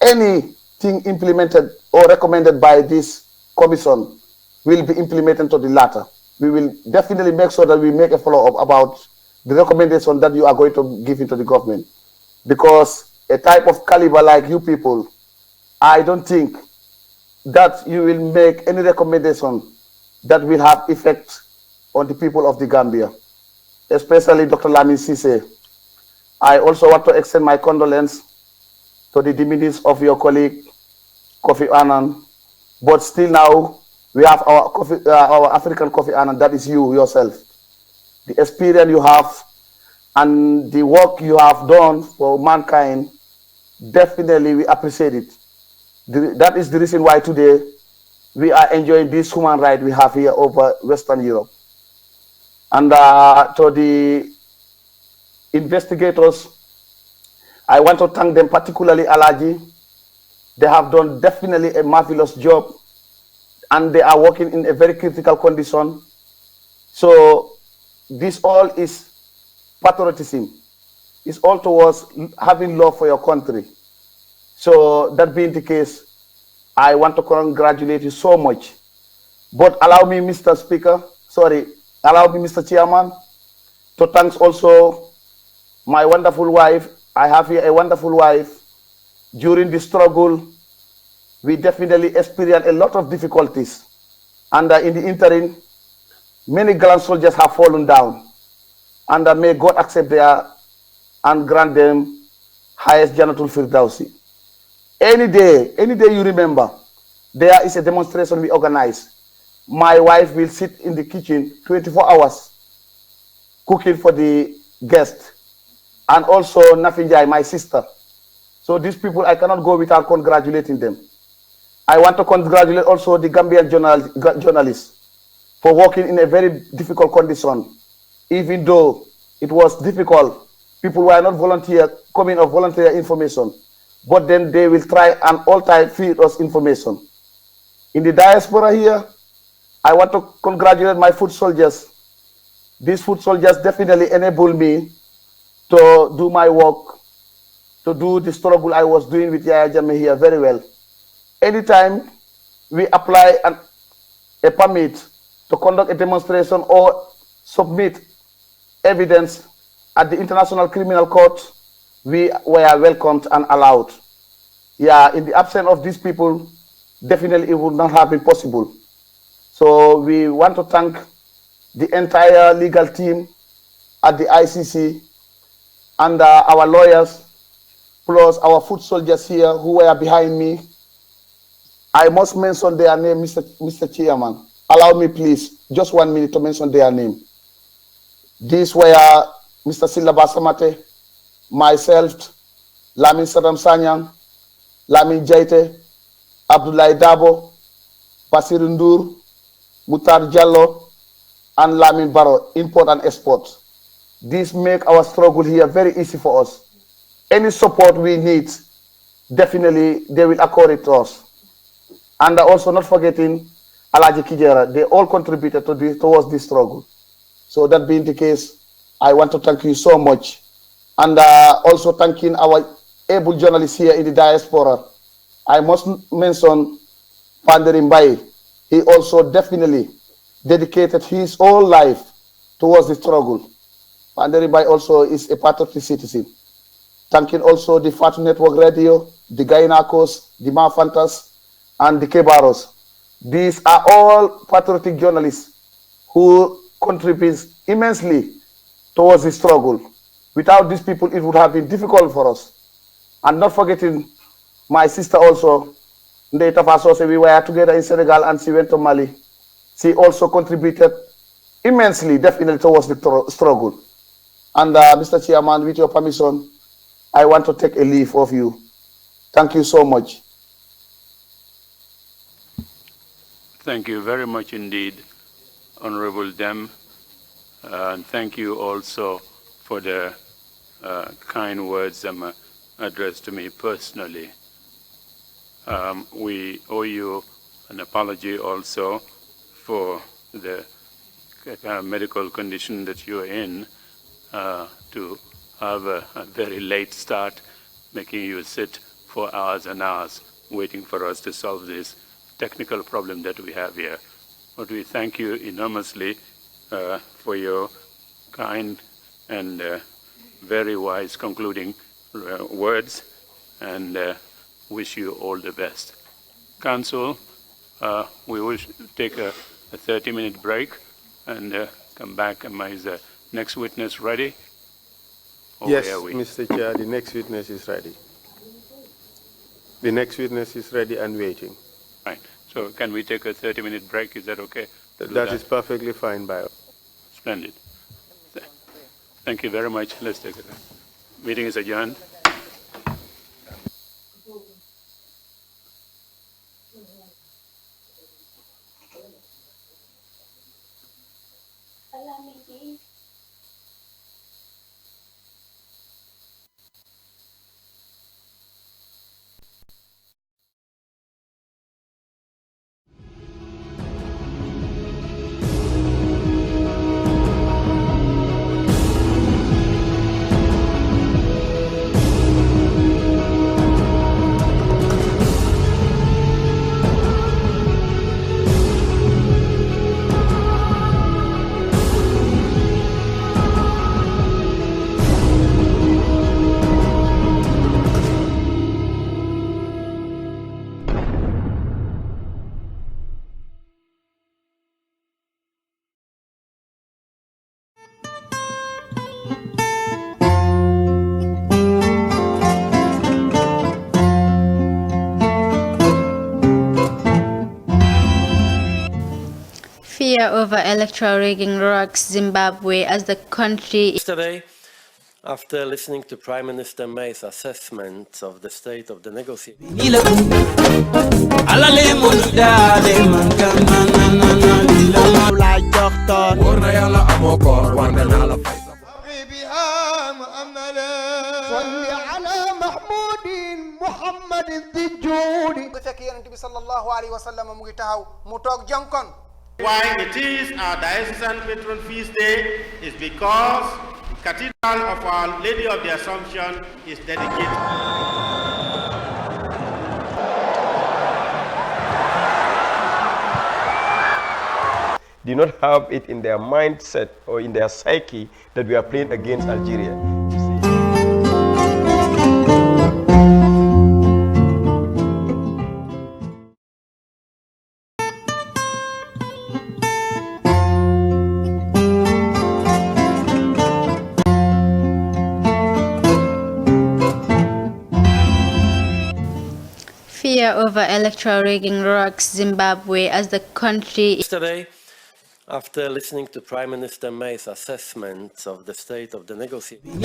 anything implemented or recommended by this commission will be implemented to the latter. We will definitely make sure that we make a follow-up about the recommendation that you are going to give into the government. Because a type of caliber like you people, I don't think that you will make any recommendation that will have effect on the people of the Gambia, especially Dr. Lamin Sise. I also want to extend my condolence to the demise of your colleague, Kofi Annan. But still now, we have our African Kofi Annan, that is you yourself. The experience you have and the work you have done for mankind, definitely we appreciate it. That is the reason why today we are enjoying this human right we have here over Western Europe. And to the investigators, I want to thank them, particularly Alaji. They have done definitely a marvelous job, and they are working in a very critical condition. So this all is patriotism. It's all towards having love for your country. So that being the case, I want to congratulate you so much. But allow me, Mr. Chairman, to thank also my wonderful wife. I have here a wonderful wife. During the struggle, we definitely experienced a lot of difficulties. And in the interim, many gallant soldiers have fallen down. And may God accept their and grant them highest Janatul Firdausi. Any day you remember, there is a demonstration we organize. My wife will sit in the kitchen 24 hours cooking for the guest. And also Nafinjai, my sister. So these people, I cannot go without congratulating them. I want to congratulate also the Gambian journalists for working in a very difficult condition. Even though it was difficult, people were not coming of volunteer information. But then they will try and all time feed us information. In the diaspora here, I want to congratulate my foot soldiers. These foot soldiers definitely enable me to do my work, to do the struggle I was doing with Yaya Jammeh here very well. Anytime we apply a permit to conduct a demonstration or submit evidence at the International Criminal Court, we were welcomed and allowed. Yeah, in the absence of these people, definitely it would not have been possible. So we want to thank the entire legal team at the ICC and our lawyers, plus our foot soldiers here who were behind me. I must mention their name, Mr. Chairman. Allow me, please, just 1 minute to mention their name. These were Mr. Silaba Samate, myself, Lamin Saddam Sanyang, Lamin Jaite, Abdoulaye Dabo, Basir Ndour, Mutar Jallo, and Lamin Baro, import and export. This make our struggle here very easy for us. Any support we need, definitely they will accord it to us. And also not forgetting Alaji Kijera, they all contributed towards this struggle. So that being the case, I want to thank you so much. And also thanking our able journalists here in the diaspora. I must mention Panderi Mbaye. He also definitely dedicated his whole life towards the struggle. Panderi Mbaye also is a patriotic citizen. Thanking also the Fatu Network Radio, the Gainakos, the Mafantas, and the Kebaros. These are all patriotic journalists who contribute immensely towards the struggle. Without these people, it would have been difficult for us. And not forgetting my sister also, Ndeta Fasose, we were together in Senegal and she went to Mali. She also contributed immensely, definitely, towards the struggle. And Mr. Chairman, with your permission, I want to take a leave of you. Thank you so much. Thank you very much indeed, Honorable Dem, and thank you also for the kind words addressed to me personally. We owe you an apology also for the medical condition that you're in, to have a very late start, making you sit for hours and hours waiting for us to solve this technical problem that we have here. But we thank you enormously for your kind and very wise concluding words, and wish you all the best. Council, we will take a 30-minute break and come back. Is the next witness ready? Or yes, where are we? Mr. Chair, the next witness is ready. The next witness is ready and waiting. Right. So can we take a 30-minute break? Is that okay? That is perfectly fine by us. Splendid. Thank you very much. Let's take it. Meeting is adjourned. Fear over electoral rigging rocks Zimbabwe as the country. Yesterday, after listening to Prime Minister May's assessment of the state of the negotiations, why it is our diocesan patron feast day is because the Cathedral of Our Lady of the Assumption is dedicated. Do not have it in their mindset or in their psyche that we are playing against Algeria. Fear over electoral rigging rocks Zimbabwe as the country. Yesterday, after listening to Prime Minister May's assessment of the state of the negotiations,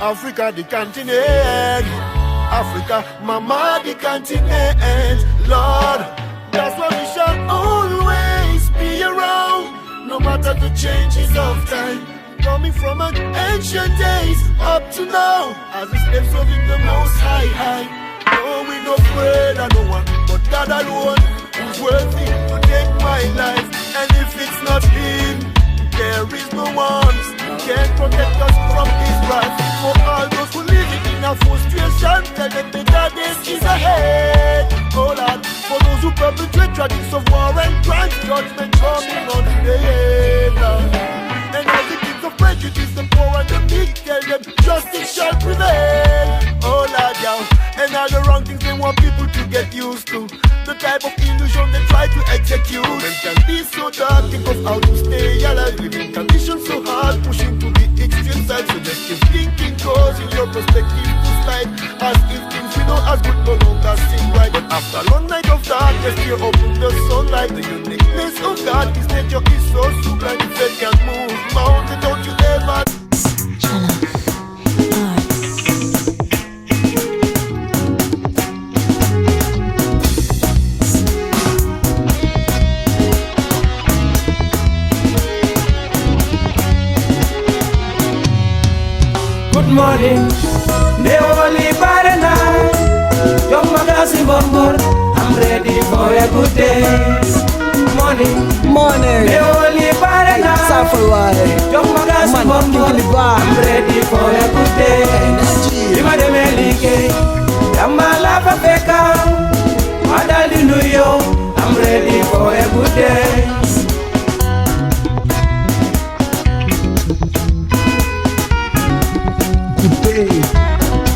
Africa the continent, Africa mama the continent, Lord, that's why we shall always be around, no matter the changes of time, coming from an ancient days up to now, as the steps of the most high. No, we no afraid of no one, but God alone, who's worthy to take my life, and if it's not Him, there is no one can protect us from His wrath. For all those who live in a frustration, tell them better days is ahead. Oh Lord, for those who perpetrate tragedies of war and crime, judgment coming on the head. And all the kids of prejudice, the poor and the meek, tell them justice shall prevail. Oh Lord, yeah. And all the wrong things they want people to get used to, the type of illusion they try to execute. Men can be so dark, think of how to stay alive, living conditions so hard, pushing to the extreme side so restless thinking causing your perspective to slide. As if things we know as good no longer seem right. But after a long night of darkness, you open the sunlight. The uniqueness of God is nature is so sublime. If they can move mountain, don't you ever. Good morning, Neoli Barana, Young Magazine Bombor, I'm ready for a good day. Morning, Neoli Barana, Young Magazine Bombor, I'm ready for a good day. Lima de Melike, Yamala Fafeka, Madali Nuyo, I'm ready for a good day.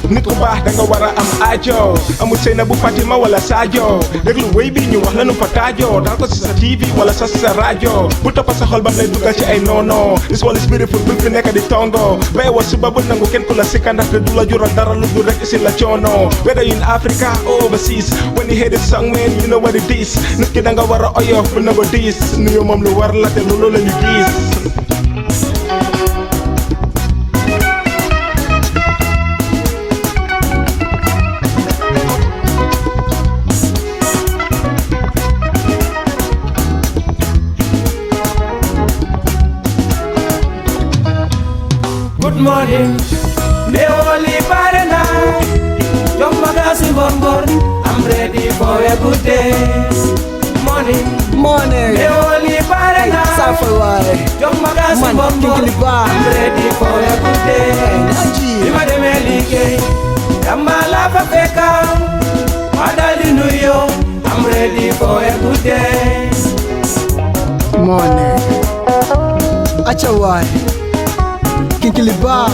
nit ku baax da nga war a am aajo amul sey na bu Fatima wala Sadio déglu wéy bi ñu wax nanu fa taajoo dal ko si sa TV wala sa rajo bu toppa sa xol bam lay dugal ci ay noono this world is beautiful bu fi nekk di tongo bay wa suba bu nangu kenn ku la sikka ndaxte du la jural dara lu dul rek si la coono whether in Africa or overseas when you hear this song man you know what it is nit ki da nga war a oyof bu nangu diis nuyu moom lu war la te loolu la ñu gis. Good morning, Neoli Barana, Young Magazine Bombor, I'm ready for a good day. Morning, Neoli Barana, Young Magazine Bombor, I'm ready for a good day. Lima de Melike, Yamala Fafeka, Madali Nuyo, I'm ready for a good day. Morning, Achawai. Kinkiliba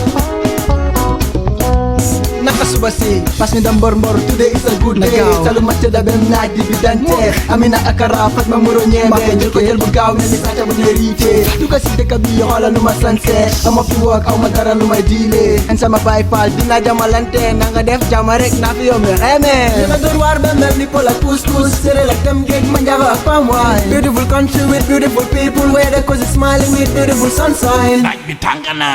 Nakasubasi Pas mi dambor today is a good day Salu macca da ben naaj di bidante Amina akara Fatma muro ñebe Mako jël ko jël bu gaaw ne ni sàcca bu ne riite Duga si dëkk bi xoolal nu ma sanse Ama fi work aw ma dara lu may diile En sama baay faal dina jamalante Na nga def jama rek na fi yombe xeme Dina door waar ba mel ni pol ak couscous Sere lak dem géej ma njaga ak pam waay Beautiful country with beautiful people Where the coast is smiling with beautiful sunshine Naaj bi tàng na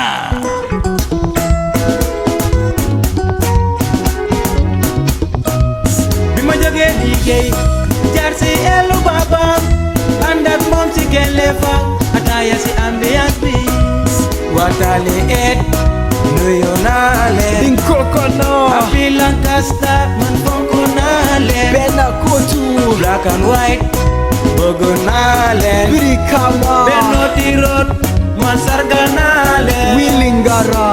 jóge liggéey jaar si elu baba ànd ak moom ci gelefa ataaya si ambiance bi watale et nuyu naa leen Ding Kokono Happy Lancaster man fonk naa leen Bena Kotu black and white bëgg naa leen Birikama Benno di road man sargal naa leen Willingara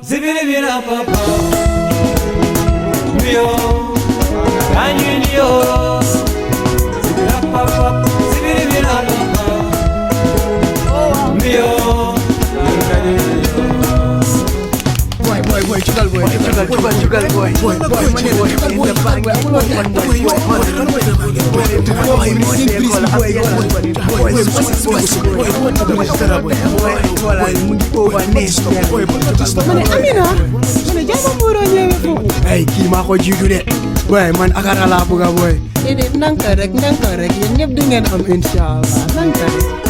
Zibiri bira papa Mio Kanyinio Zibira papa Zibiri bira papa Mio Boy, jugal boy Amina, mana jama muro ñewe fofu. Hey, ki ma ko jiitu de. Boy, man akara la buga boy. Dede nanka rek yeen ñep di ngeen am inshallah. Nanka rek.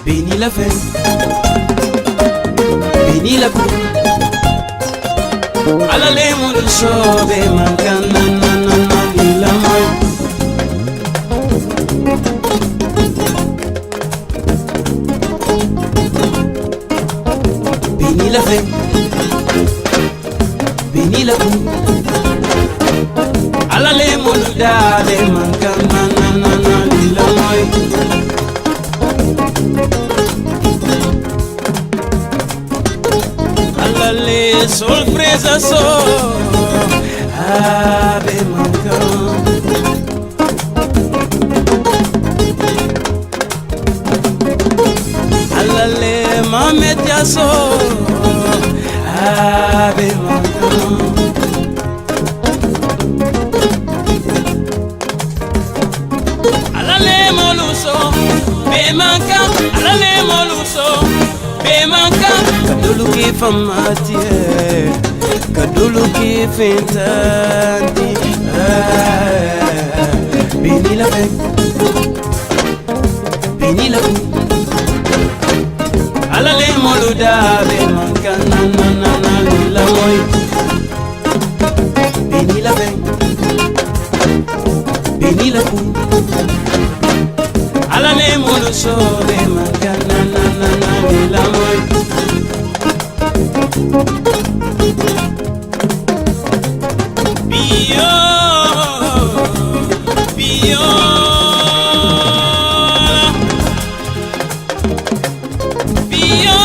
Beni la fen Beni la fen Ala le mun shobe man kan na ila mai Beni la fen Ala le mun dale man kan na ila mai Allah alale sorpresa so ave mancam alale mametia so ave mancam alale moluso be mancam alale moluso be mancam kadulu ki famatie kadulu ki fintandi bini la ven bini la alale moluda be mancam na na na na la moy bini la ven bini la alale moluso be mancam na na na na la moy Bio, bio, bio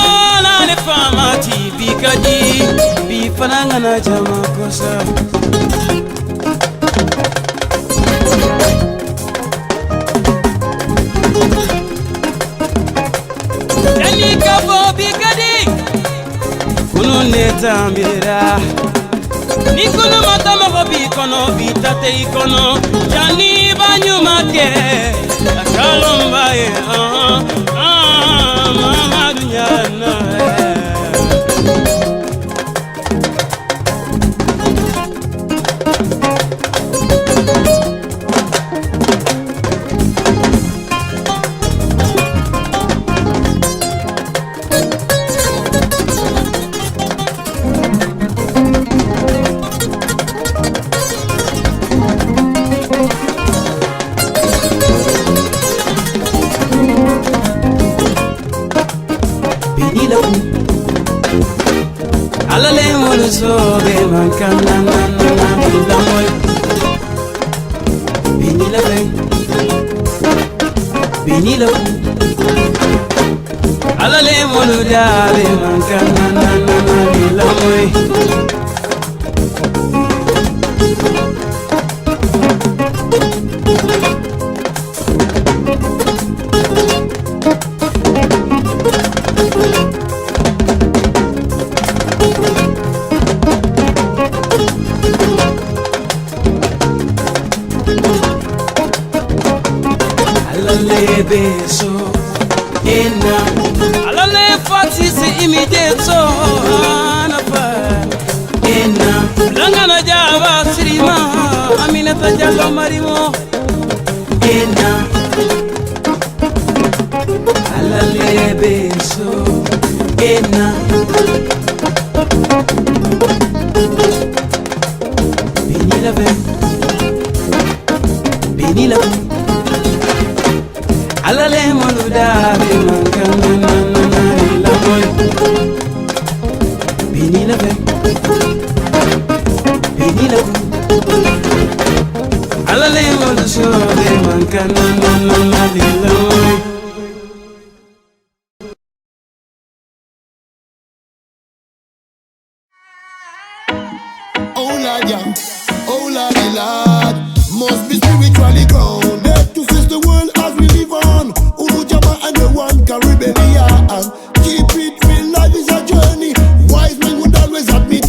na le famati bikaji bi fananga na jama kosa Dani kabo bikadi kunu netambira Nikunu matama hobi kono bitate ikono jani banyuma ke akalomba ye mama dunyana alale moluso be mancam na na na na la moy bini la ven bini la alale moluda be mancam na na na na la moy beso ena alale fati se imiteto anapa ena langana java sirima amina tajalo marimo ena alale beso ena binila ben binila alale moluda be mancam na na na la moy bini la ven bini la alale moluso be mancam na na na la moy Oh Lord, yeah. Oh Lord, Lord, must be spiritually grounded to face the world as we live on. Urujama and the one Caribbean. Keep it real, life is a journey. Wise men would always admit.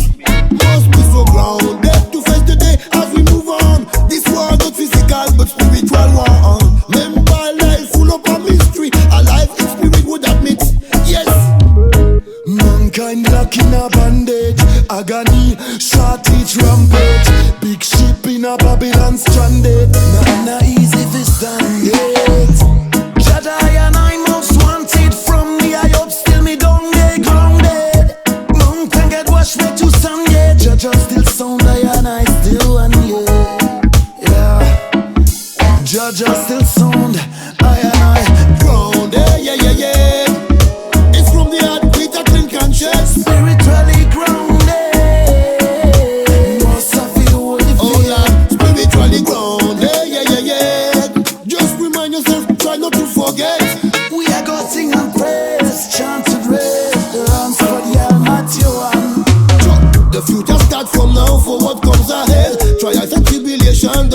Must be so grounded to face the day as we move on. This war not physical but spiritual one. Remember life full of a mystery. A life in spirit would admit. Yes. Mankind locked in a bandage, agony, shortage, rampage. Big ship in a Babylon stranded. Not easy to stand it. Jedi and I most wanted from me. I hope still me don't get grounded. Mountain get washed me to sun yet. Judge still sound I and I still one yeah. Judge still sound I and I grounded. Yeah. It's from the heart with a clean conscience. Spiritually grounded. Must have feel holy. Oh Lord, spiritually grounded. Yeah. Just remind yourself.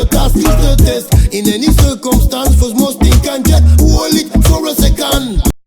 casse, je te teste. In any circumstance, faut se